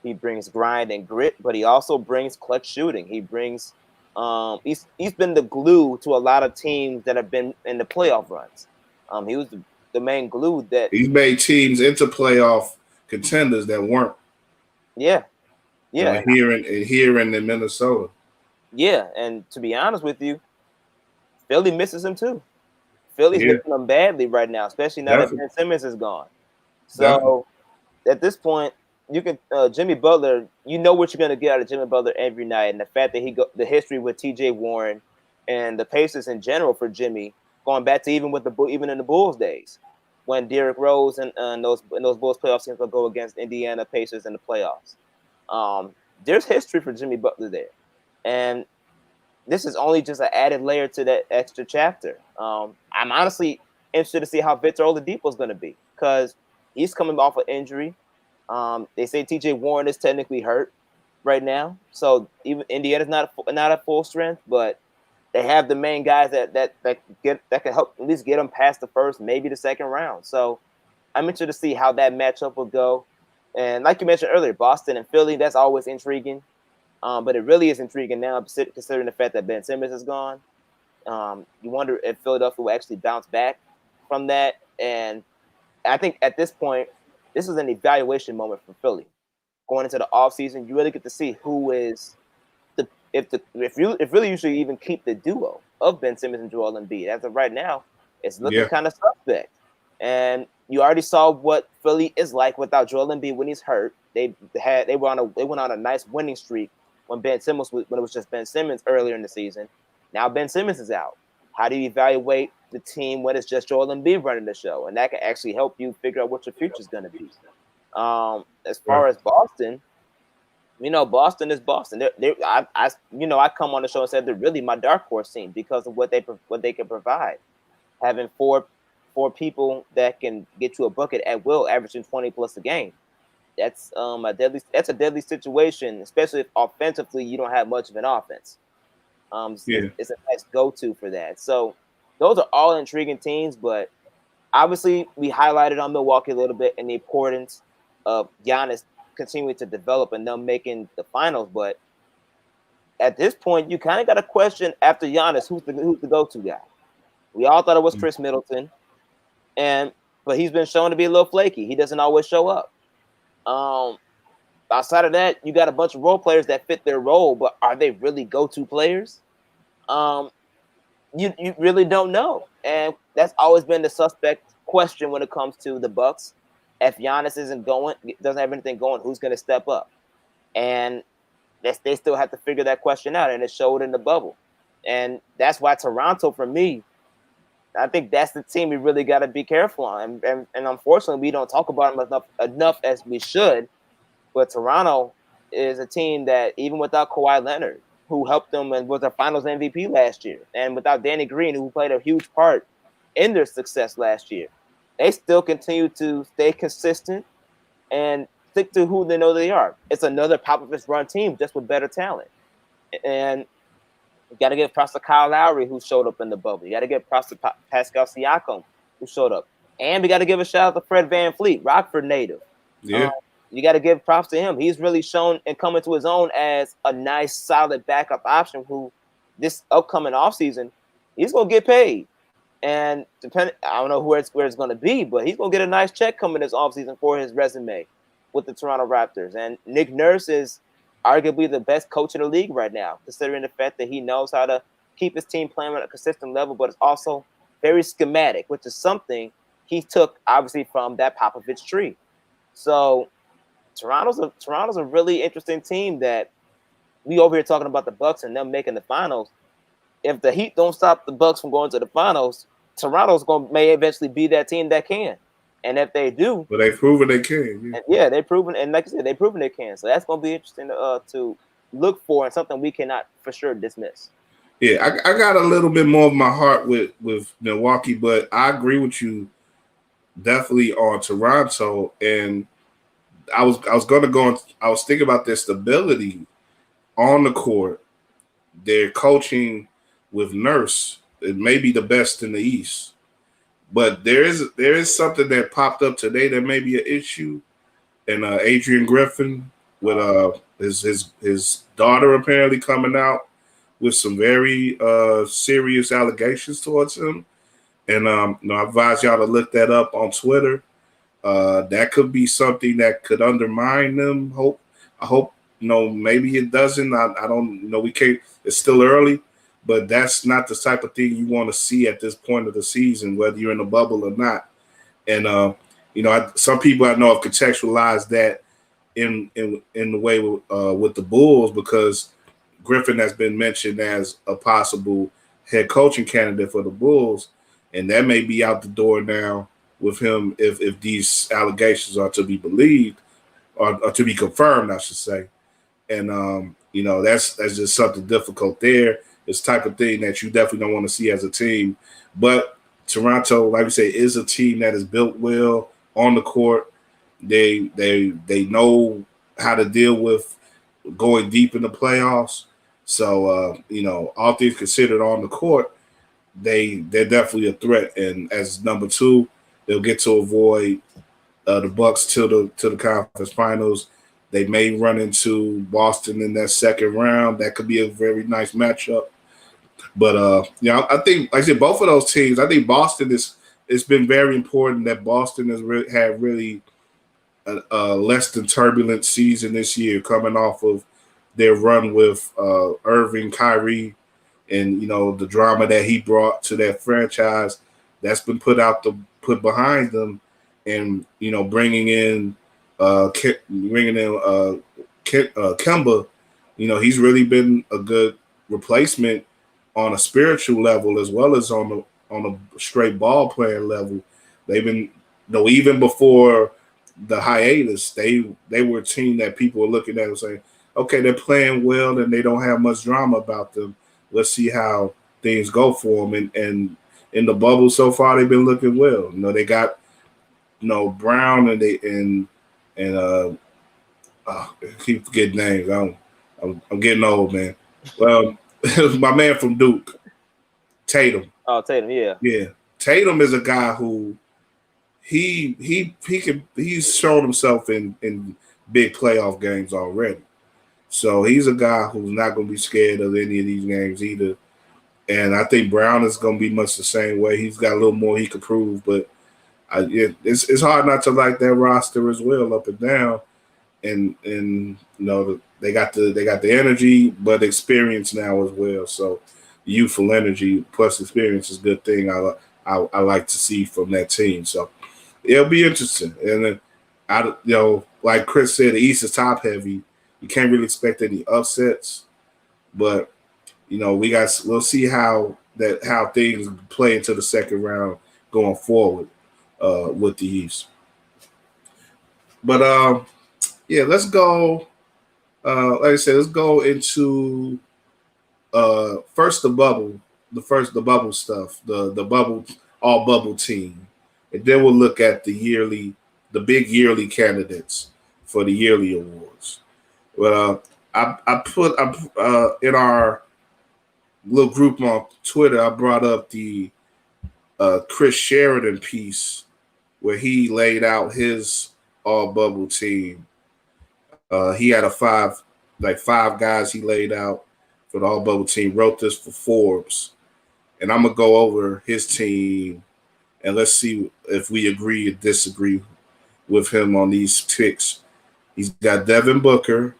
he brings grind and grit, but he also brings clutch shooting. He brings he's been the glue to a lot of teams that have been in the playoff runs. He was the main glue that he's made teams into playoff contenders that weren't. Yeah. Here in Minnesota. Yeah, and to be honest with you, Philly misses him too. Philly's missing him badly right now, especially now that Ben Simmons is gone. So at this point, you can Jimmy Butler. You know what you're going to get out of Jimmy Butler every night, and the fact that the history with T.J. Warren and the Pacers in general for Jimmy, going back to even in the Bulls days, when Derrick Rose and those Bulls playoff teams will go against Indiana Pacers in the playoffs. There's history for Jimmy Butler there, and this is only just an added layer to that extra chapter. I'm honestly interested to see how Victor Oladipo is going to be because he's coming off an injury. They say T.J. Warren is technically hurt right now, so even Indiana's not at full strength, but they have the main guys that can help at least get them past the first, maybe the second round. So I'm interested to see how that matchup will go. And like you mentioned earlier, Boston and Philly, that's always intriguing. But it really is intriguing now, considering the fact that Ben Simmons is gone. You wonder if Philadelphia will actually bounce back from that. And I think at this point, this is an evaluation moment for Philly. Going into the offseason, you really get to see who is if really you should even keep the duo of Ben Simmons and Joel Embiid. As of right now, it's looking kind of suspect. And you already saw what Philly is like without Joel Embiid when he's hurt. They went on a nice winning streak when it was just Ben Simmons earlier in the season. Now Ben Simmons is out. How do you evaluate the team when it's just Joel Embiid running the show? And that can actually help you figure out what your future is going to be. As far as Boston, Boston is Boston. I come on the show and said they're really my dark horse team because of what they can provide. Having four people that can get you a bucket at will, averaging 20 plus a game. That's a deadly situation, especially if offensively you don't have much of an offense. It's a nice go-to for that. So those are all intriguing teams, but obviously we highlighted on Milwaukee a little bit and the importance of Giannis continuing to develop and them making the finals. But at this point, you kind of got to question after Giannis who's the go-to guy. We all thought it was Chris Middleton, but he's been shown to be a little flaky. He doesn't always show up. Outside of that, you got a bunch of role players that fit their role, but are they really go-to players? You really don't know, and that's always been the suspect question when it comes to the Bucks. If Giannis doesn't have anything going, who's going to step up? And they still have to figure that question out, and it showed in the bubble. And that's why Toronto, for me, I think that's the team we really got to be careful on. And unfortunately, we don't talk about them enough as we should. But Toronto is a team that, even without Kawhi Leonard, who helped them and was their finals MVP last year, and without Danny Green, who played a huge part in their success last year, they still continue to stay consistent and stick to who they know they are. It's another Popovich-run team, just with better talent. And you got to give props to Kyle Lowry, who showed up in the bubble. You got to give props to Pascal Siakam, who showed up. And we got to give a shout out to Fred VanVleet, Rockford native. Yeah. You got to give props to him. He's really shown and coming to his own as a nice, solid backup option who this upcoming offseason, he's going to get paid. And I don't know where it's going to be, but he's going to get a nice check coming this offseason for his resume with the Toronto Raptors. And Nick Nurse is arguably the best coach in the league right now, considering the fact that he knows how to keep his team playing at a consistent level, but it's also very schematic, which is something he took, obviously, from that Popovich tree. So Toronto's a really interesting team that we over here talking about the Bucks and them making the finals. If the Heat don't stop the Bucks from going to the finals, Toronto's may eventually be that team that can. And if they do, but they've proven they can. Yeah, they've proven, and like I said, they've proven they can. So that's going to be interesting to look for and something we cannot for sure dismiss. Yeah, I got a little bit more of my heart with Milwaukee, but I agree with you definitely on Toronto. And I was thinking about their stability on the court, their coaching with Nurse. It may be the best in the East. But there is something that popped up today that may be an issue. And Adrian Griffin with his daughter apparently coming out with some very serious allegations towards him. And I advise y'all to look that up on Twitter. That could be something that could undermine them. I hope maybe it doesn't. I don't know. We can't. It's still early, but that's not the type of thing you want to see at this point of the season, whether you're in a bubble or not. And some people I know have contextualized that in the way with the Bulls, because Griffin has been mentioned as a possible head coaching candidate for the Bulls, and that may be out the door now with him if these allegations are to be believed or to be confirmed, I should say. And that's just something difficult there. It's the type of thing that you definitely don't want to see as a team. But Toronto, like we say, is a team that is built well on the court. They know how to deal with going deep in the playoffs. So all things considered on the court, they're definitely a threat. And as number 2, they'll get to avoid the Bucks to the conference finals. They may run into Boston in that second round. That could be a very nice matchup. But I think, like I said, both of those teams. I think Boston it's been very important that Boston has had really a less than turbulent season this year, coming off of their run with Irving, Kyrie, and the drama that he brought to that franchise. That's been put behind them, and bringing in Kemba. He's really been a good replacement on a spiritual level as well as on a straight ball playing level. They've been, even before the hiatus, they were a team that people were looking at and saying, okay, they're playing well and they don't have much drama about them. Let's see how things go for them. And in the bubble so far, they've been looking well. They got Brown and I keep forgetting names. I'm getting old, man. Well, my man from Duke, Tatum. Oh, Tatum, yeah. Yeah. Tatum is a guy who he's shown himself in big playoff games already. So he's a guy who's not going to be scared of any of these games either. And I think Brown is going to be much the same way. He's got a little more he could prove, but it's hard not to like that roster as well, up and down. And they got the energy, but experience now as well. So youthful energy plus experience is a good thing. I like to see from that team. So it'll be interesting. And then like Chris said, the East is top heavy. You can't really expect any upsets, but we'll see how things play into the second round going forward with the East. But let's go. Like I said, let's go into first the bubble stuff, the bubble all bubble team, and then we'll look at the big yearly candidates for the yearly awards. Well, I put in our little group on Twitter, I brought up the Chris Sheridan piece where he laid out his all bubble team. He had five guys he laid out for the all bubble team. Wrote this for Forbes, and I'm gonna go over his team and let's see if we agree or disagree with him on these picks. He's got Devin Booker,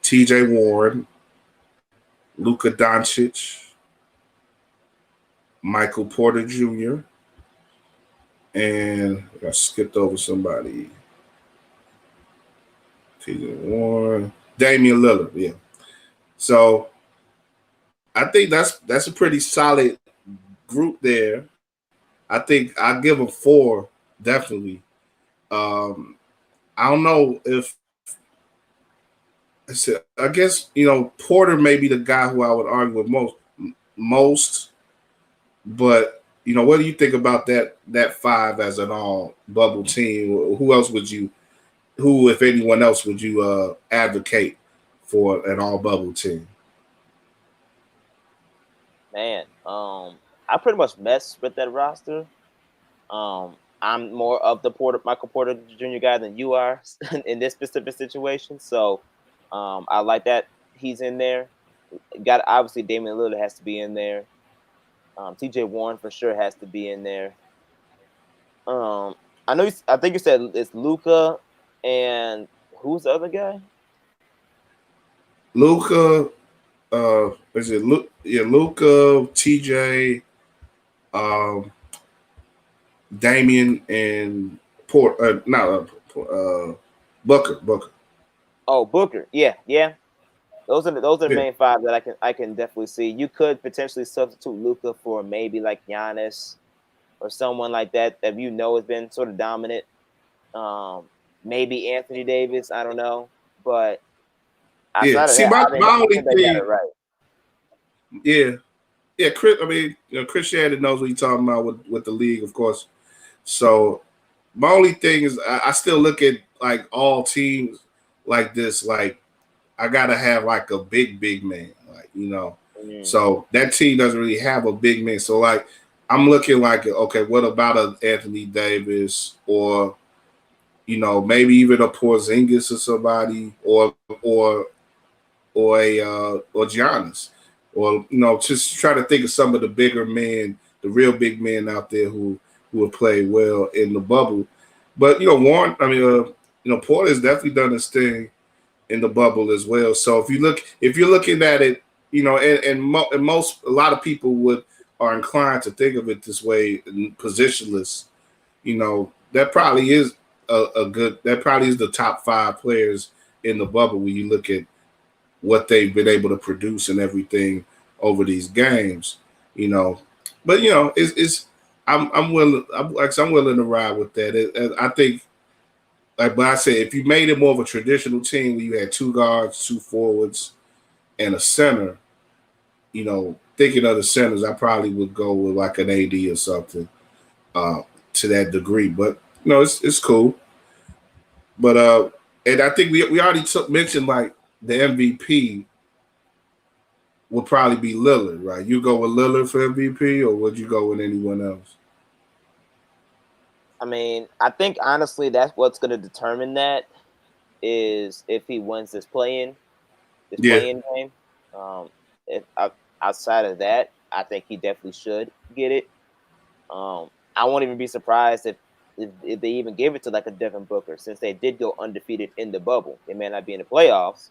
T.J. Warren, Luka Doncic, Michael Porter Jr., and I skipped over somebody. T.J. Warren, Damian Lillard, yeah. So I think that's a pretty solid group there. I think I'll give them 4, definitely. I don't know if I guess Porter may be the guy who I would argue with most, but what do you think about that 5 as an all bubble team? Who if anyone else would you advocate for an all bubble team? Man, I pretty much mess with that roster. I'm more of the Michael Porter Jr. guy than you are in this specific situation. So, I like that he's in there. Got obviously Damian Lillard has to be in there. T.J. Warren for sure has to be in there. I know. I think you said it's Luka and who's the other guy? Luka. Is it Luka? Yeah, Luka, TJ, Damian, and Booker. Oh, Booker. Yeah. Those are the Yeah. main five that I can definitely see. You could potentially substitute Luka for maybe like Giannis or someone like that you know has been sort of dominant. Maybe Anthony Davis. I don't know, but Yeah. outside of See, that, my I only think they got thing. it right. Yeah. Chris. I mean, Chris Shannon knows what he's talking about with the league, of course. So my only thing is, I still look at like all teams like this. Like, I gotta have like a big man, like So that team doesn't really have a big man. So like, I'm looking like, okay, what about an Anthony Davis or maybe even a Porzingis or somebody or Giannis, or just try to think of some of the bigger men, the real big men out there who have played well in the bubble. But Warren, I mean, Porter's definitely done his thing in the bubble as well. So if you're looking at it, a lot of people are inclined to think of it this way, positionless. That probably is that probably is the top 5 players in the bubble when you look at what they've been able to produce and everything over these games. But it's I'm willing. I'm willing to ride with that. I think, but I say if you made it more of a traditional team where you had 2 guards, 2 forwards, and a center, thinking of the centers, I probably would go with like an AD or something to that degree. But it's cool. But and I think we already mentioned like the MVP would probably be Lillard, right? You go with Lillard for MVP, or would you go with anyone else? I mean, I think honestly that's what's going to determine that is if he wins this play-in game. If outside of that, I think he definitely should get it. I won't even be surprised if they even gave it to like a Devin Booker, since they did go undefeated in the bubble. They may not be in the playoffs,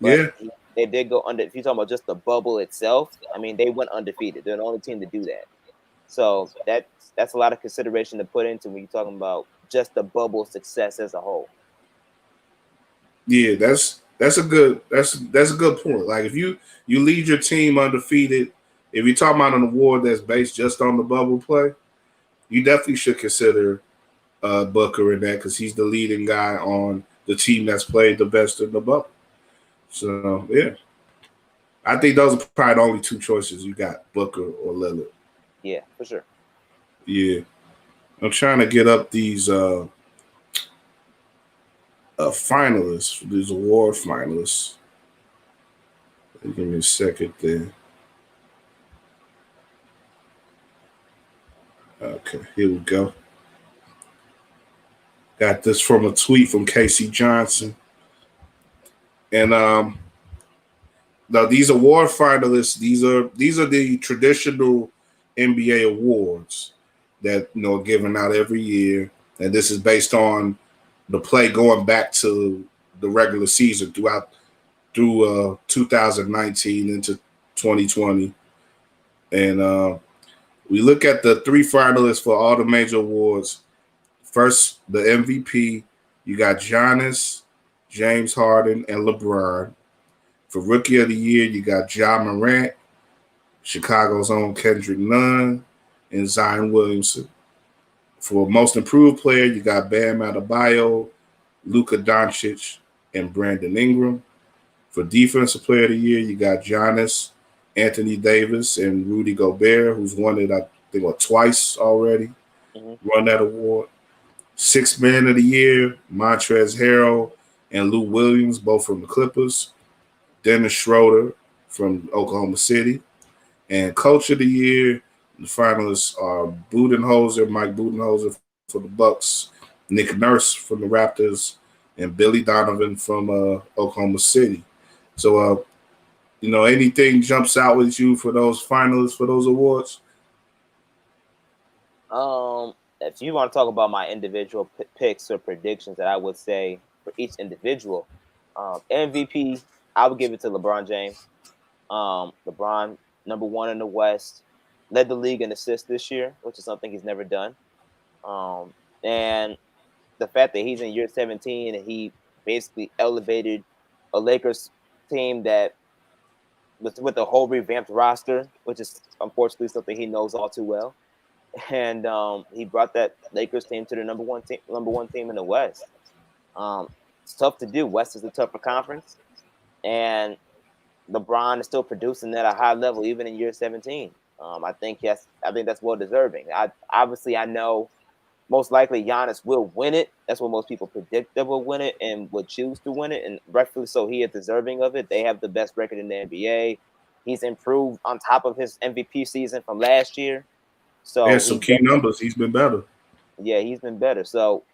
but they did go under. If you're talking about just the bubble itself, I mean, they went undefeated. They're the only team to do that. So that's a lot of consideration to put into when you're talking about just the bubble success as a whole. Yeah, that's a good point. Like if you lead your team undefeated, if you're talking about an award that's based just on the bubble play, you definitely should consider Booker in that because he's the leading guy on the team that's played the best in the bubble. So yeah, I think those are probably the only 2 choices you got: Booker or Lillard. Yeah, for sure. Yeah, I'm trying to get up these finalists, these award finalists. Give me a second there. Okay, here we go. Got this from a tweet from Casey Johnson. And now these award finalists, these are the traditional NBA awards that are given out every year. And this is based on the play going back to the regular season through 2019 into 2020. And we look at the 3 finalists for all the major awards. First, the MVP, you got Giannis, James Harden, and LeBron. For Rookie of the Year, you got Ja Morant, Chicago's own Kendrick Nunn, and Zion Williamson. For Most Improved Player, you got Bam Adebayo, Luka Doncic, and Brandon Ingram. For Defensive Player of the Year, you got Giannis, Anthony Davis, and Rudy Gobert, who's won it, I think, twice already. Won that award. Sixth Man of the Year, Montrezl Harrell and Lou Williams, both from the Clippers. Dennis Schroeder from Oklahoma City. And Coach of the Year, the finalists are Mike Budenholzer for the Bucks, Nick Nurse from the Raptors, and Billy Donovan from Oklahoma City. So, anything jumps out with you for those finalists for those awards? If you want to talk about my individual picks or predictions that I would say for each individual, MVP, I would give it to LeBron James. LeBron, number one in the West, led the league in assists this year, which is something he's never done. And the fact that he's in year 17 and he basically elevated a Lakers team that with a whole revamped roster, which is unfortunately something he knows all too well. And he brought that Lakers team to the number one team in the West. It's tough to do. West is a tougher conference, and LeBron is still producing at a high level even in year 17. I think that's well deserving. I know most likely Giannis will win it. That's what most people predict that will win it and would choose to win it, and rightfully so. He is deserving of it. They have the best record in the NBA. He's improved on top of his MVP season from last year. So he has some key numbers. He's been better. Yeah, he's been better. So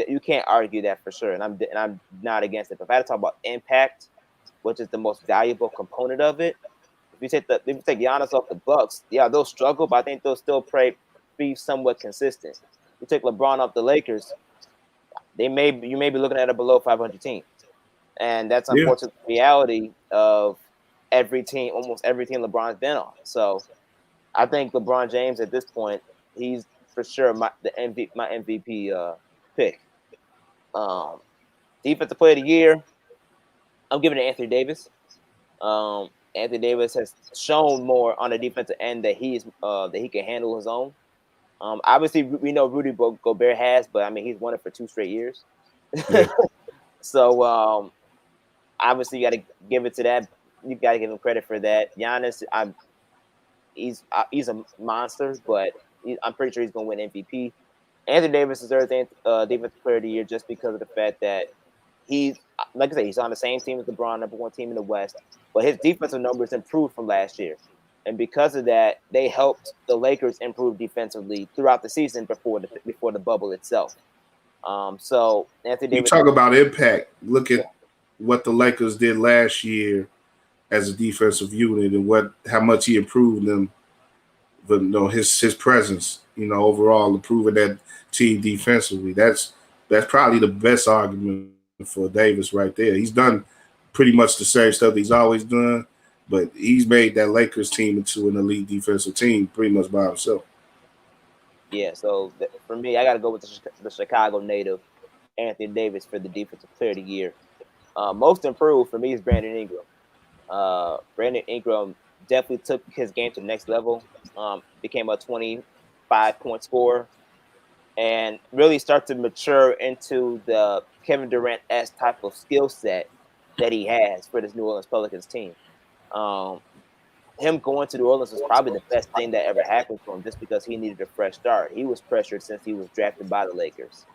you can't argue that for sure. And I'm not against it. But if I had to talk about impact, which is the most valuable component of it, if you take Giannis off the Bucks, yeah, they'll struggle, but I think they'll still be somewhat consistent. You take LeBron off the Lakers, you may be looking at a below 500 team, and that's unfortunately the reality of almost every team LeBron's been on. So I think LeBron James at this point, he's for sure my MVP pick. Defensive Player of the Year, I'm giving it to Anthony Davis. Anthony Davis has shown more on the defensive end that he can handle his own. Obviously, we know Rudy Gobert has, but I mean he's won it for 2 straight years. Yeah. So obviously, you got to give it to that. You got to give him credit for that. Giannis, he's a monster, but I'm pretty sure he's going to win MVP. Anthony Davis is Defensive Player of the Year just because of the fact that he's, like I said, he's on the same team as LeBron, number one team in the West, but his defensive numbers improved from last year. And because of that, they helped the Lakers improve defensively throughout the season before the bubble itself. So Anthony Davis. You talk about impact. Look at what the Lakers did last year as a defensive unit and how much he improved them. But his presence, overall improving that team defensively. That's probably the best argument for Davis right there. He's done pretty much the same stuff he's always done, but he's made that Lakers team into an elite defensive team pretty much by himself. Yeah, so for me, I got to go with the Chicago native, Anthony Davis, for the Defensive Player of the Year. Most improved for me is Brandon Ingram. Brandon Ingram definitely took his game to the next level, became a 25-point scorer, and really start to mature into the Kevin Durant-esque type of skill set that he has for this New Orleans Pelicans team. Him going to New Orleans was probably the best thing that ever happened to him just because he needed a fresh start. He was pressured since he was drafted by the Lakers.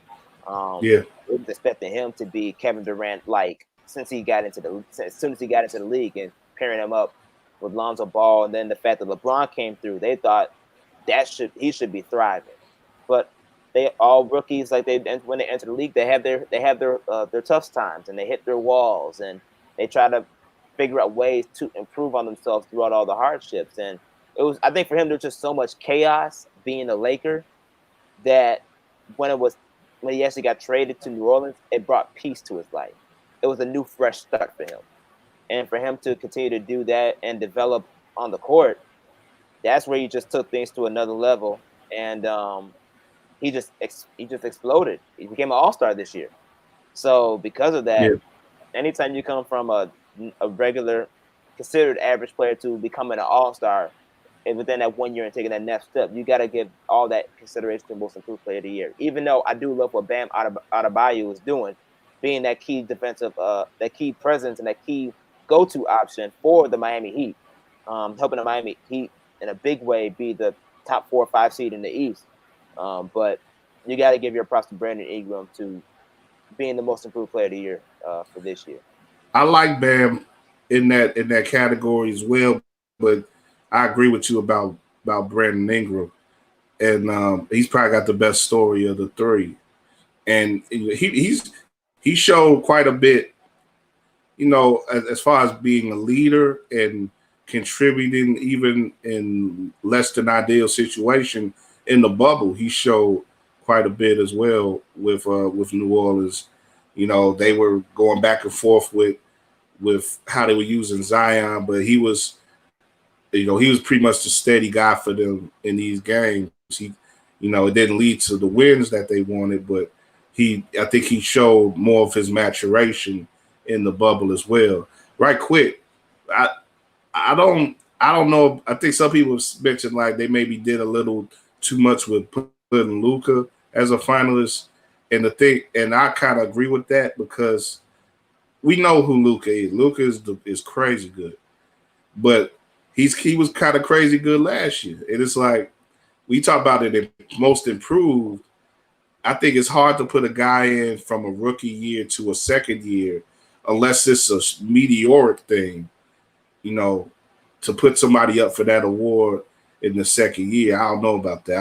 We was expecting him to be Kevin Durant-like as soon as he got into the league, and pairing him up with Lonzo Ball, and then the fact that LeBron came through, they thought he should be thriving. But they all rookies, when they enter the league, they have their tough times, and they hit their walls, and they try to figure out ways to improve on themselves throughout all the hardships. And I think for him, there's just so much chaos being a Laker that when he actually got traded to New Orleans, it brought peace to his life. It was a new, fresh start for him. And for him to continue to do that and develop on the court, that's where he just took things to another level. And he just exploded. He became an all-star this year. So because of that, anytime you come from a regular, considered average player to becoming an all-star, and within that 1 year and taking that next step, you got to give all that consideration to most improved player of the year. Even though I do love what Bam Adebayo is doing, being that key defensive, that key presence and that key go-to option for the Miami Heat, helping the Miami Heat in a big way be the top 4 or 5 seed in the East. But you got to give your props to Brandon Ingram to being the most improved player of the year for this year. I like Bam in that category as well, but I agree with you about Brandon Ingram, and he's probably got the best story of the three. And he showed quite a bit, as far as being a leader and contributing, even in less than ideal situation in the bubble. He showed quite a bit as well with New Orleans. They were going back and forth with how they were using Zion, but he was pretty much the steady guy for them in these games. It didn't lead to the wins that they wanted, but I think he showed more of his maturation in the bubble as well. Right quick, I don't know. I think some people mentioned like they maybe did a little too much with putting Luka as a finalist, and I kind of agree with that because we know who Luka is. Luka is crazy good, but he was kind of crazy good last year, and it's like we talk about it in most improved. I think it's hard to put a guy in from a rookie year to a second year unless it's a meteoric thing, to put somebody up for that award in the second year. I don't know about that.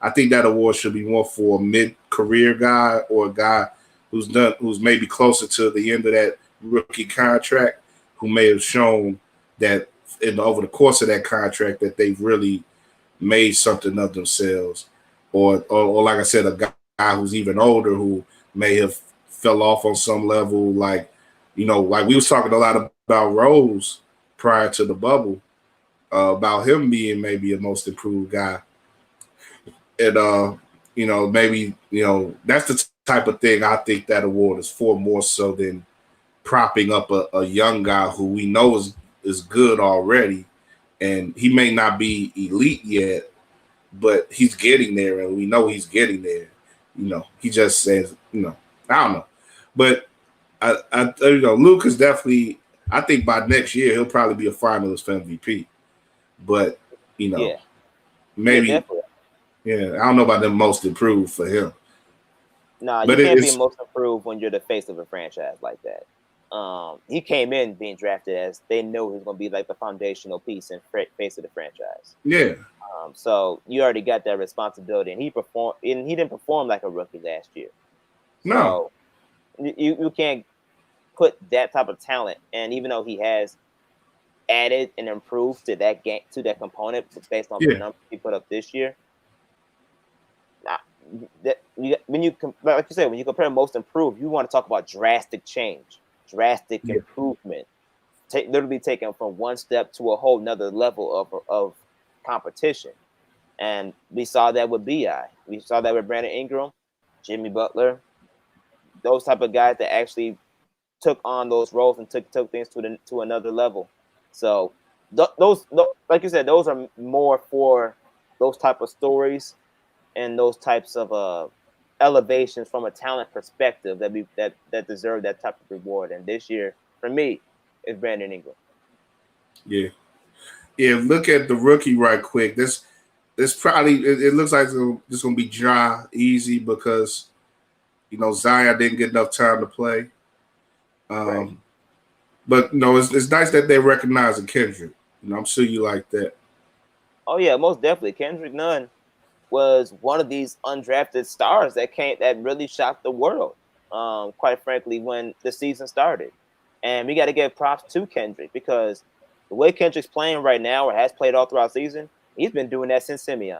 I think that award should be more for a mid-career guy or a guy who's maybe closer to the end of that rookie contract, who may have shown that over the course of that contract that they've really made something of themselves, or like I said, a guy who's even older who may have fell off on some level, like we was talking a lot about Rose prior to the bubble, about him being maybe a most improved guy, and maybe that's the type of thing I think that award is for, more so than propping up a young guy who we know is good already, and he may not be elite yet, but he's getting there, and we know he's getting there. He just says, I don't know, but Luke is definitely. I think by next year he'll probably be a finalist for MVP, but maybe, I don't know about the most improved for him. No, you can't be most improved when you're the face of a franchise like that. He came in being drafted as they know he's going to be like the foundational piece and face of the franchise. Yeah. So you already got that responsibility, and he didn't perform like a rookie last year. No. So you can't put that type of talent, and even though he has added and improved to that game, to that component based on the numbers he put up this year, when you compare most improved, you want to talk about drastic change, drastic improvement, literally taken from one step to a whole nother level of competition. And we saw that with Bi, we saw that with Brandon Ingram, Jimmy Butler, those type of guys that actually took on those roles and took things to another level. So those, like you said, those are more for those type of stories and those types of elevations from a talent perspective that deserve that type of reward. And this year, for me, is Brandon Ingram. Yeah. Look at the rookie right quick. This probably it looks like it's going to be dry, easy, because Zion didn't get enough time to play. Right. But it's nice that they're recognizing Kendrick. I'm sure you like that. Oh yeah, most definitely. Kendrick Nunn was one of these undrafted stars that really shocked the world. Quite frankly, when the season started, and we got to give props to Kendrick, because the way Kendrick's playing right now, or has played all throughout season, he's been doing that since Simeon.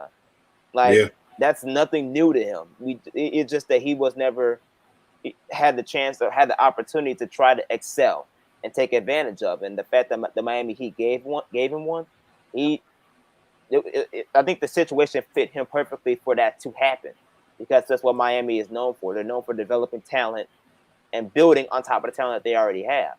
That's nothing new to him. It's just that he was never had the chance or had the opportunity to try to excel and take advantage of. And the fact that the Miami Heat gave him one, I think the situation fit him perfectly for that to happen, because that's what Miami is known for. They're known for developing talent and building on top of the talent that they already have,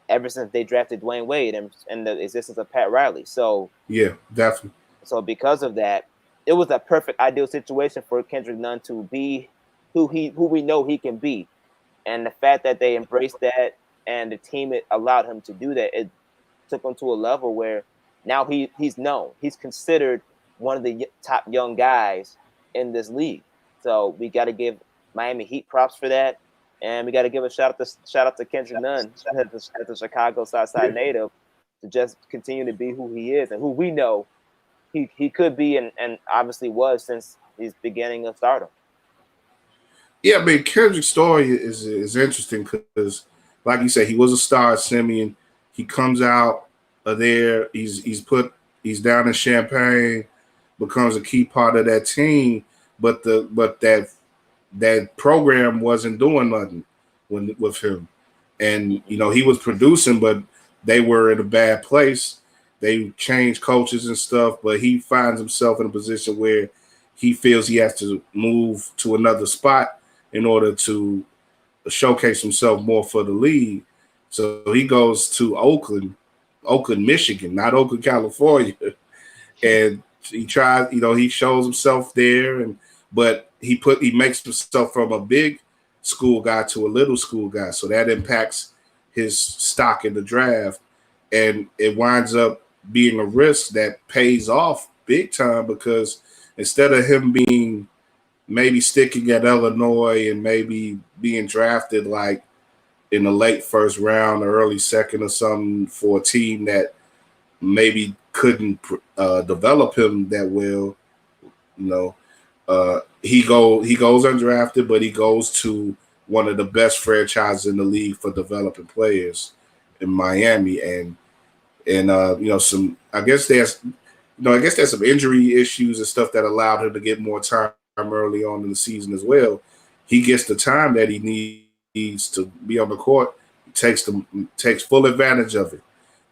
ever since they drafted Dwayne Wade and the existence of Pat Riley. So yeah, definitely. So because of that, it was a perfect, ideal situation for Kendrick Nunn to be who we know he can be. And the fact that they embraced that and the team allowed him to do that, it took him to a level where now he's known. He's considered one of the top young guys in this league. So we got to give Miami Heat props for that, and we got to give a shout out to Kendrick Nunn, as a Chicago Southside native, to just continue to be who he is and who we know he could be and obviously was since his beginning of stardom. Yeah, I mean, Kendrick's story is interesting because, like you said, he was a star at Simeon. He comes out of there. He's down in Champaign, becomes a key part of that team. But that program wasn't doing nothing with him, and he was producing, but they were in a bad place. They changed coaches and stuff, but he finds himself in a position where he feels he has to move to another spot in order to showcase himself more for the league. So he goes to Oakland, Michigan, not Oakland, California. And he tries, he shows himself there, but he makes himself from a big school guy to a little school guy. So that impacts his stock in the draft. And it winds up being a risk that pays off big time because instead of him being maybe sticking at Illinois and maybe being drafted like in the late first round or early second or something for a team that maybe couldn't develop him that well, he goes undrafted, but he goes to one of the best franchises in the league for developing players in Miami, and some I guess there's some injury issues and stuff that allowed him to get more time early on in the season as well. He gets the time that he needs to be on the court. He takes full advantage of it,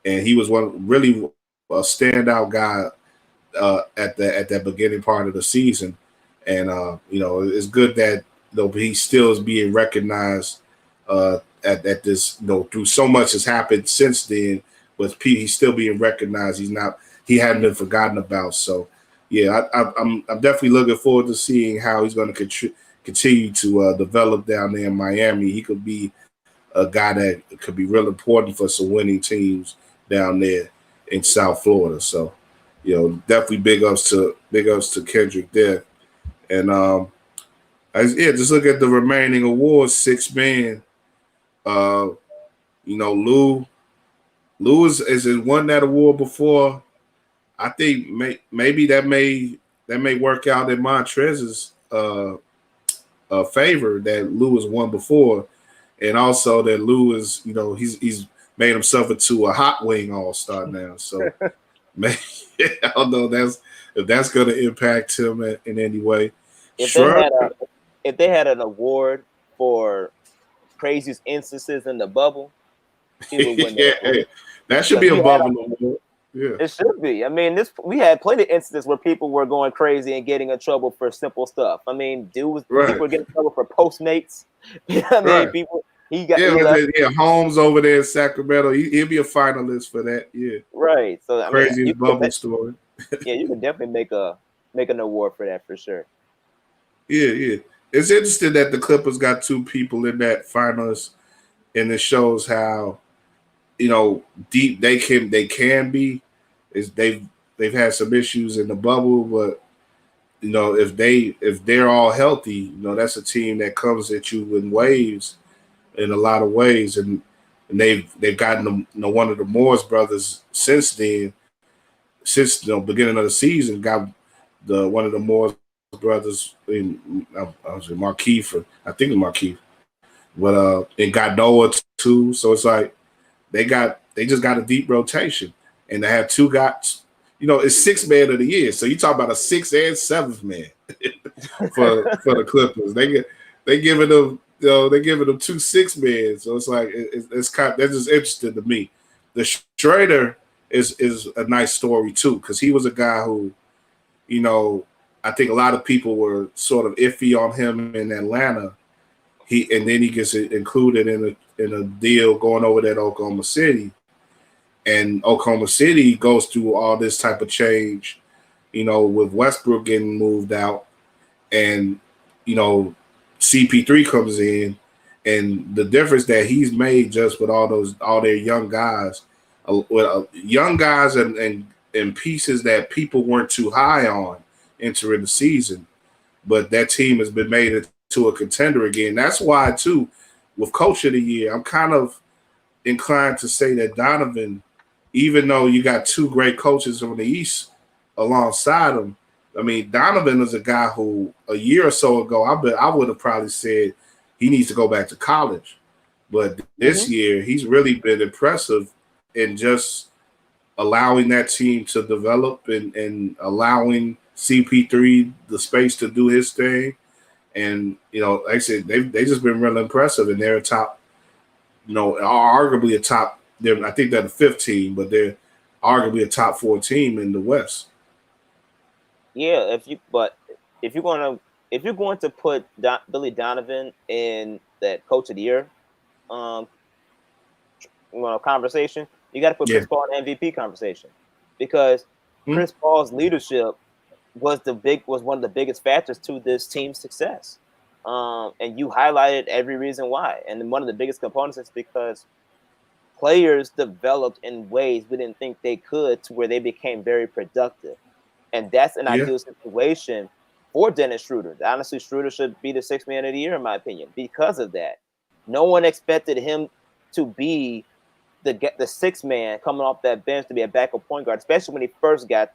and he was really a standout guy at that beginning part of the season. And it's good that he still is being recognized at this. Through so much has happened since then, but he's still being recognized. He hadn't been forgotten about. So yeah, I'm definitely looking forward to seeing how he's going to continue to develop down there in Miami. He could be a guy that could be real important for some winning teams down there in South Florida. So, definitely big ups to Kendrick there. And just look at the remaining awards. 6 men. Lou has won that award before. I think maybe that may work out in Montrez's favor that Lou has won before, and also that Lou is he's made himself into a hot wing all-star now. So maybe, I don't know if that's going to impact him in any way. If they had an award for craziest instances in the bubble, he would win that. That should be a bubble award. Yeah. It should be. I mean, we had plenty of instances where people were going crazy and getting in trouble for simple stuff. I mean, people were getting in trouble for Postmates. People. He got Holmes over there in Sacramento. He'll be a finalist for that. Yeah. Right. So craziest bubble story. Yeah, you can definitely make an award for that for sure. Yeah. It's interesting that the Clippers got 2 people in that finalist, and it shows how deep they can be. They've had some issues in the bubble, but if they're all healthy, that's a team that comes at you in waves in a lot of ways, and they've gotten one of the Morris brothers since then. Since the beginning of the season, got one of the Morris brothers in Markeith, I think it's Markeith, but and got Noah too. So it's like they just got a deep rotation, and they have 2 guys. It's 6 man of the year. So you talk about a 6th and 7th man for the Clippers. They giving them 2 6 men. So it's like that's just interesting to me. The Schrader is a nice story too, because he was a guy who, I think a lot of people were sort of iffy on him in Atlanta. And then he gets included in a deal going over there to Oklahoma City. And Oklahoma City goes through all this type of change, with Westbrook getting moved out, and CP3 comes in, and the difference that he's made just with all their young guys, and pieces that people weren't too high on entering the season, but that team has been made into a contender again. That's why too, with Coach of the Year, I'm kind of inclined to say that Donovan even though you got two great coaches from the East alongside him, I mean, Donovan is a guy who a year or so ago, I would have probably said he needs to go back to college. But this year, he's really been impressive in just allowing that team to develop and allowing CP3 the space to do his thing. And, like I said, they just been really impressive, and they're a top, arguably a top. I think they're the 5th team, but they're arguably a top 4 team in the West. Yeah, if you're going to put Billy Donovan in that Coach of the Year conversation, you got to put Chris Paul in the MVP conversation, because Chris Paul's leadership was one of the biggest factors to this team's success. And you highlighted every reason why. And one of the biggest components is because players developed in ways we didn't think they could, to where they became very productive. And that's an ideal situation for Dennis Schroeder. Honestly, Schroeder should be the 6th man of the year, in my opinion, because of that. No one expected him to be the 6th man coming off that bench to be a backup point guard, especially when he first got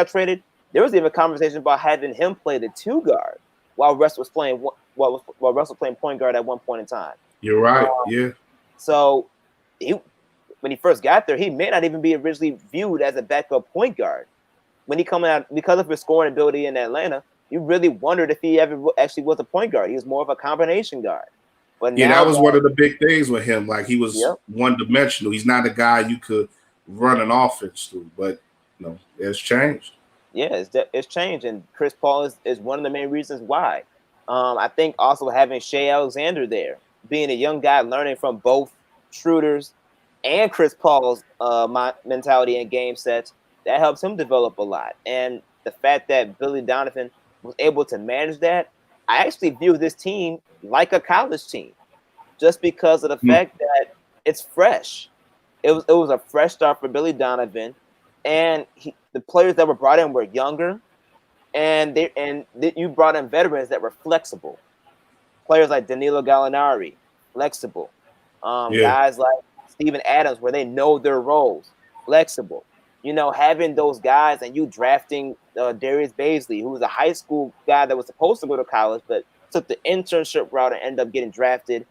traded. There was even a conversation about having him play the 2 guard while Russell was playing point guard at one point in time. You're right. Yeah. So when he first got there, he may not even be originally viewed as a backup point guard. When he coming out, because of his scoring ability in Atlanta, you really wondered if he ever actually was a point guard. He was more of a combination guard. But now, that was one of the big things with him. Like, he was one-dimensional. He's not a guy you could run an offense through. But it's changed. Yeah, it's changed, and Chris Paul is one of the main reasons why. I think also having Shea Alexander there, being a young guy learning from both Schroeder's and Chris Paul's mentality and game sets, that helps him develop a lot. And the fact that Billy Donovan was able to manage that, I actually view this team like a college team, just because of the fact that it's fresh. It was a fresh start for Billy Donovan, and the players that were brought in were younger, and you brought in veterans that were flexible. Players like Danilo Gallinari, flexible. Guys like Steven Adams, where they know their roles, flexible. Having those guys, and you drafting Darius Baisley, who was a high school guy that was supposed to go to college, but took the internship route and ended up getting drafted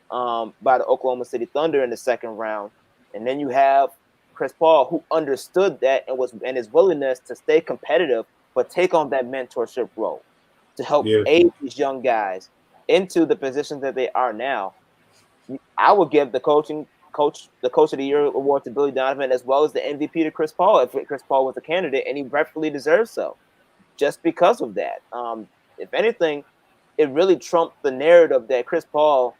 by the Oklahoma City Thunder in the 2nd round. And then you have Chris Paul, who understood that and his willingness to stay competitive, but take on that mentorship role to help aid these young guys into the positions that they are now. I would give the Coach of the Year award to Billy Donovan, as well as the MVP to Chris Paul, if Chris Paul was a candidate, and he rightfully deserves so, just because of that. If anything, it really trumped the narrative that Chris Paul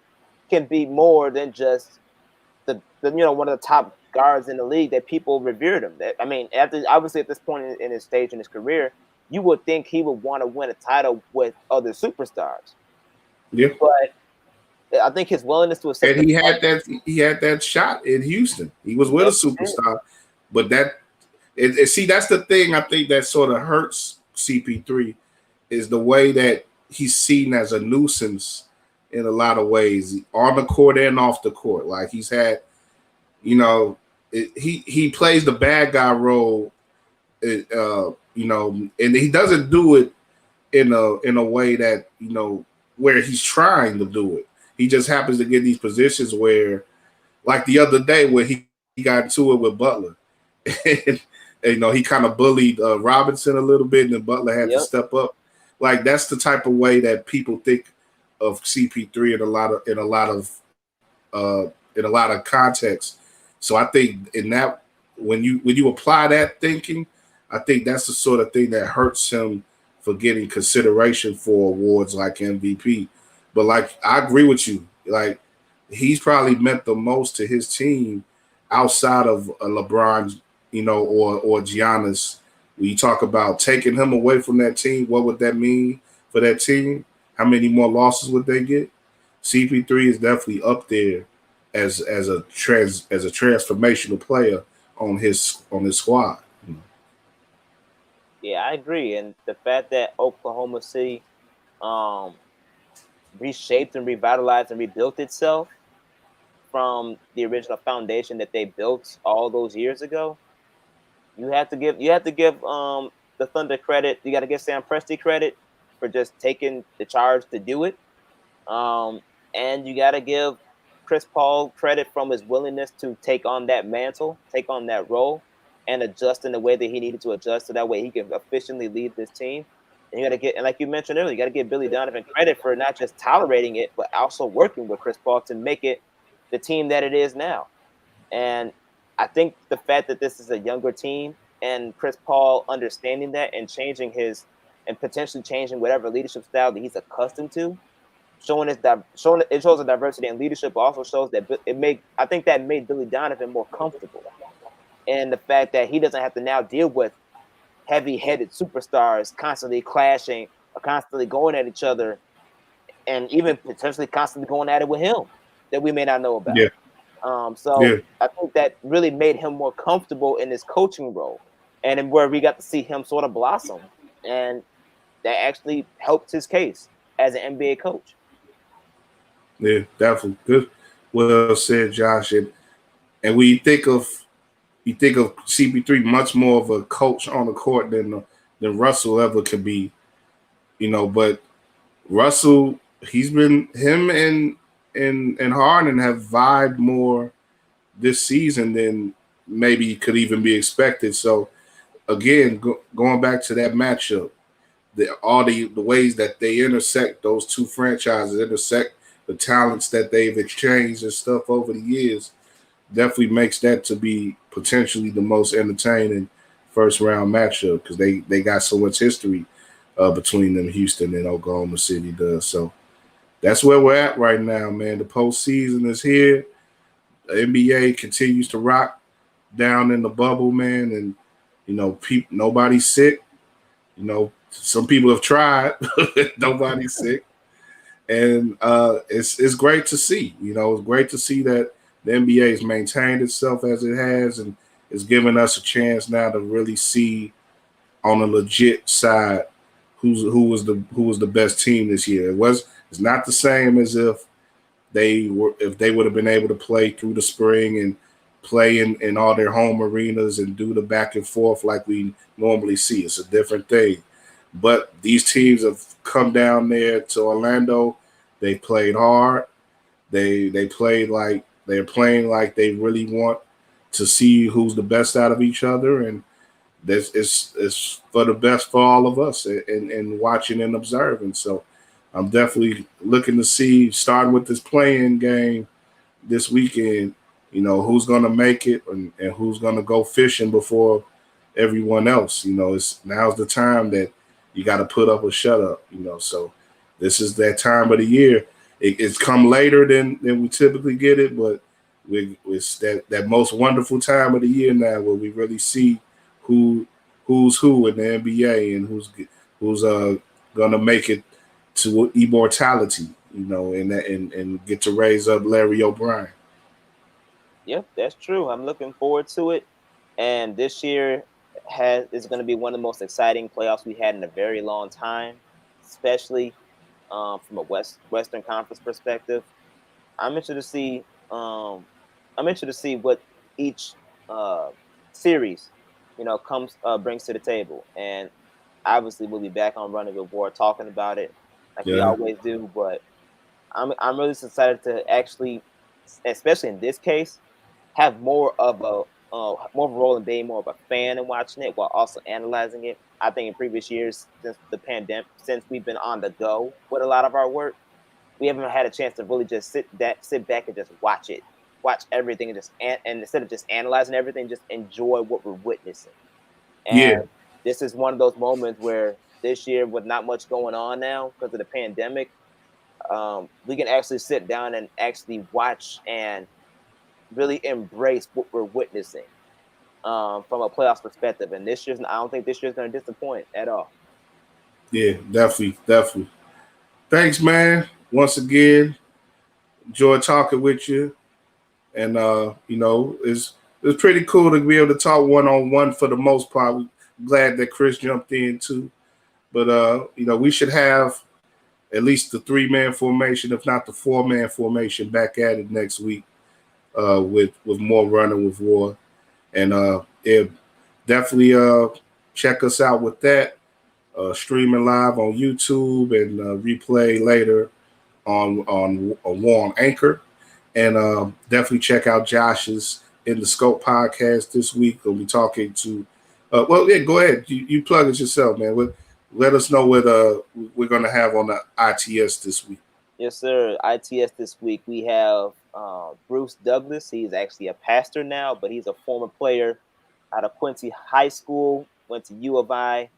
can be more than just the one of the top guards in the league, that people revered him. Obviously at this point in his stage in his career, you would think he would want to win a title with other superstars. Yeah, but I think his willingness to accept. And he had that shot in Houston. He was with a superstar, but see, that's the thing I think that sort of hurts CP3, is the way that he's seen as a nuisance in a lot of ways, on the court and off the court. Like, he's had, he plays the bad guy role, and he doesn't do it in a way that where he's trying to do it. He just happens to get these positions where, like the other day, where he got into it with Butler, and he kind of bullied Robinson a little bit, and then Butler had to step up. Like, that's the type of way that people think of CP3 in a lot of contexts. So I think in that, when you apply that thinking, I think that's the sort of thing that hurts him for getting consideration for awards like MVP. But like, I agree with you. Like, he's probably meant the most to his team outside of LeBron, or Giannis. When you talk about taking him away from that team, what would that mean for that team? How many more losses would they get? CP3 is definitely up there as a transformational player on his squad. Yeah, I agree. And the fact that Oklahoma City reshaped and revitalized and rebuilt itself from the original foundation that they built all those years ago, you have to give the Thunder credit. You got to give Sam Presti credit for just taking the charge to do it, and you got to give Chris Paul credit from his willingness to take on that mantle, take on that role, and adjust in the way that he needed to adjust, so that way he can efficiently lead this team. And you got to get, and like you mentioned earlier, you got to give Billy Donovan credit for not just tolerating it, but also working with Chris Paul to make it the team that it is now. And I think the fact that this is a younger team and Chris Paul understanding that and potentially changing whatever leadership style that he's accustomed to, it shows a diversity in leadership, but also shows that I think that made Billy Donovan more comfortable. And the fact that he doesn't have to now deal with heavy-headed superstars constantly clashing or constantly going at each other, and even potentially constantly going at it with him that we may not know about. Yeah. I think that really made him more comfortable in his coaching role, and where we got to see him sort of blossom, and that actually helped his case as an NBA coach. Yeah, definitely. Good. Well said, Josh. And we think of CP3 much more of a coach on the court than Russell ever could be, but Russell, him and Harden have vibed more this season than maybe could even be expected. So again, going back to that matchup, all the ways that they intersect, those two franchises intersect the talents that they've exchanged and stuff over the years, definitely makes that to be potentially the most entertaining first round matchup, because they got so much history between them, Houston and Oklahoma City does. So that's where we're at right now, man. The postseason is here. The NBA continues to rock down in the bubble, man, and nobody's sick. Some people have tried, nobody's sick, and it's great to see. It's great to see that the NBA has maintained itself as it has, and it's given us a chance now to really see on a legit side who was the best team this year. It's not the same as if they would have been able to play through the spring and play in all their home arenas and do the back and forth like we normally see. It's a different thing. But these teams have come down there to Orlando. They played hard. They played like they're playing like they really want to see who's the best out of each other, and this is for the best for all of us in watching and observing. So I'm definitely looking to see, starting with this playing game this weekend, who's going to make it and who's going to go fishing before everyone else. Now's the time that you got to put up or shut up. So this is that time of the year. It's come later than we typically get it, but it's that most wonderful time of the year now where we really see who's who in the NBA and who's going to make it to immortality, and get to raise up Larry O'Brien. Yep, that's true. I'm looking forward to it. And this year is going to be one of the most exciting playoffs we had in a very long time, especially from a Western Conference perspective. I'm interested to see what each series, brings to the table. And obviously, we'll be back on Running with WARR talking about it like we always do. But I'm really excited to actually, especially in this case, have more of a role in being more of a fan and watching it while also analyzing it. I think in previous years since the pandemic, since we've been on the go with a lot of our work, we haven't had a chance to really just sit back and just watch everything, and instead of just analyzing everything, just enjoy what we're witnessing. And this is one of those moments where this year, with not much going on now because of the pandemic, we can actually sit down and actually watch and really embrace what we're witnessing from a playoffs perspective. And I don't think this year's going to disappoint at all. Yeah, definitely. Thanks, man. Once again, enjoy talking with you. And, it's pretty cool to be able to talk one-on-one for the most part. We're glad that Chris jumped in too. But, we should have at least the 3-man formation, if not the 4-man formation, back at it next week. with more running with WARR. And definitely check us out with that. Streaming live on YouTube and replay later on WARR on Anchor. And definitely check out Josh's In the Scope podcast this week. We'll be talking to go ahead. You plug it yourself, man. Let us know what we're going to have on the ITS this week. Yes, sir. ITS this week, we have Bruce Douglas. He's actually a pastor now, but he's a former player out of Quincy High School, went to U of I,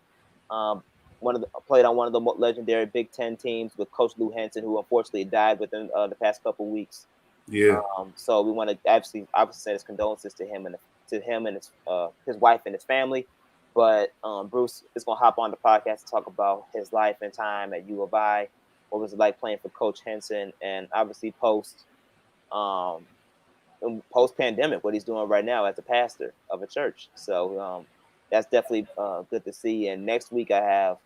played on one of the legendary Big Ten teams with Coach Lou Henson, who unfortunately died within the past couple of weeks. Yeah. So we want to obviously send his condolences to him and his wife and his family. But Bruce is going to hop on the podcast to talk about his life and time at U of I. What was it like playing for Coach Henson, and obviously post-pandemic, what he's doing right now as a pastor of a church. So that's definitely good to see. And next week I have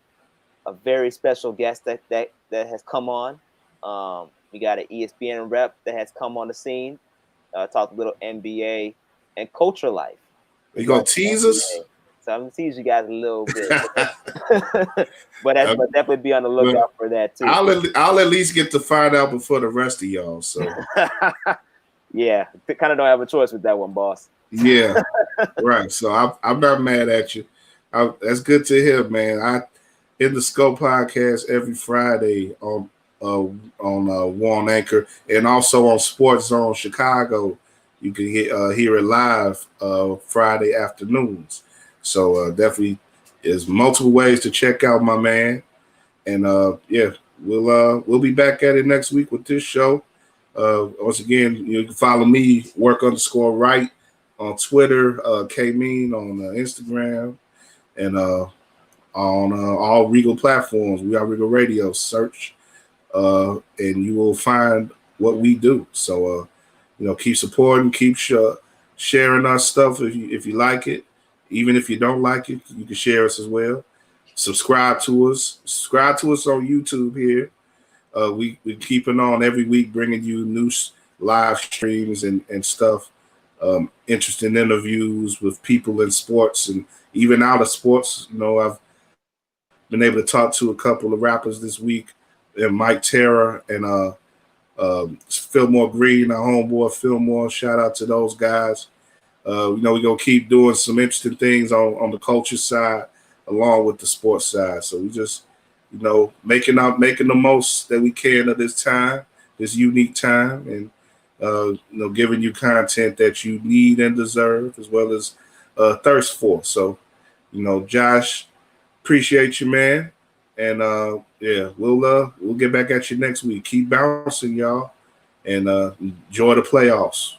a very special guest that has come on. We got an ESPN rep that has come on the scene, talked a little NBA and culture life. You gonna tease us? So I'm gonna tease you guys a little bit, but definitely be on the lookout for that too. I'll at least get to find out before the rest of y'all. So yeah, kind of don't have a choice with that one, boss. Yeah, right. So I'm not mad at you. That's good to hear, man. In the Scope podcast every Friday on WARR on Anchor, and also on Sports Zone Chicago. You can hear it live Friday afternoons. So definitely, there's multiple ways to check out my man. And we'll be back at it next week with this show. Once again, you can follow me, work_right on Twitter, K Mean on Instagram, and on all Regal platforms. We are Regal Radio. Search, and you will find what we do. So, keep supporting, keep sharing our stuff if you like it. Even if you don't like it, you can share us as well. Subscribe to us. Subscribe to us on YouTube here. We're keeping on every week, bringing you new live streams and stuff. Interesting interviews with people in sports and even out of sports. I've been able to talk to a couple of rappers this week, and Mike Terra and Fillmore Green, our homeboy Fillmore. Shout out to those guys. We're going to keep doing some interesting things on the culture side along with the sports side. So we just, making the most that we can of this time, this unique time, and, giving you content that you need and deserve as well as thirst for. So, Josh, appreciate you, man. And, we'll get back at you next week. Keep bouncing, y'all, and enjoy the playoffs.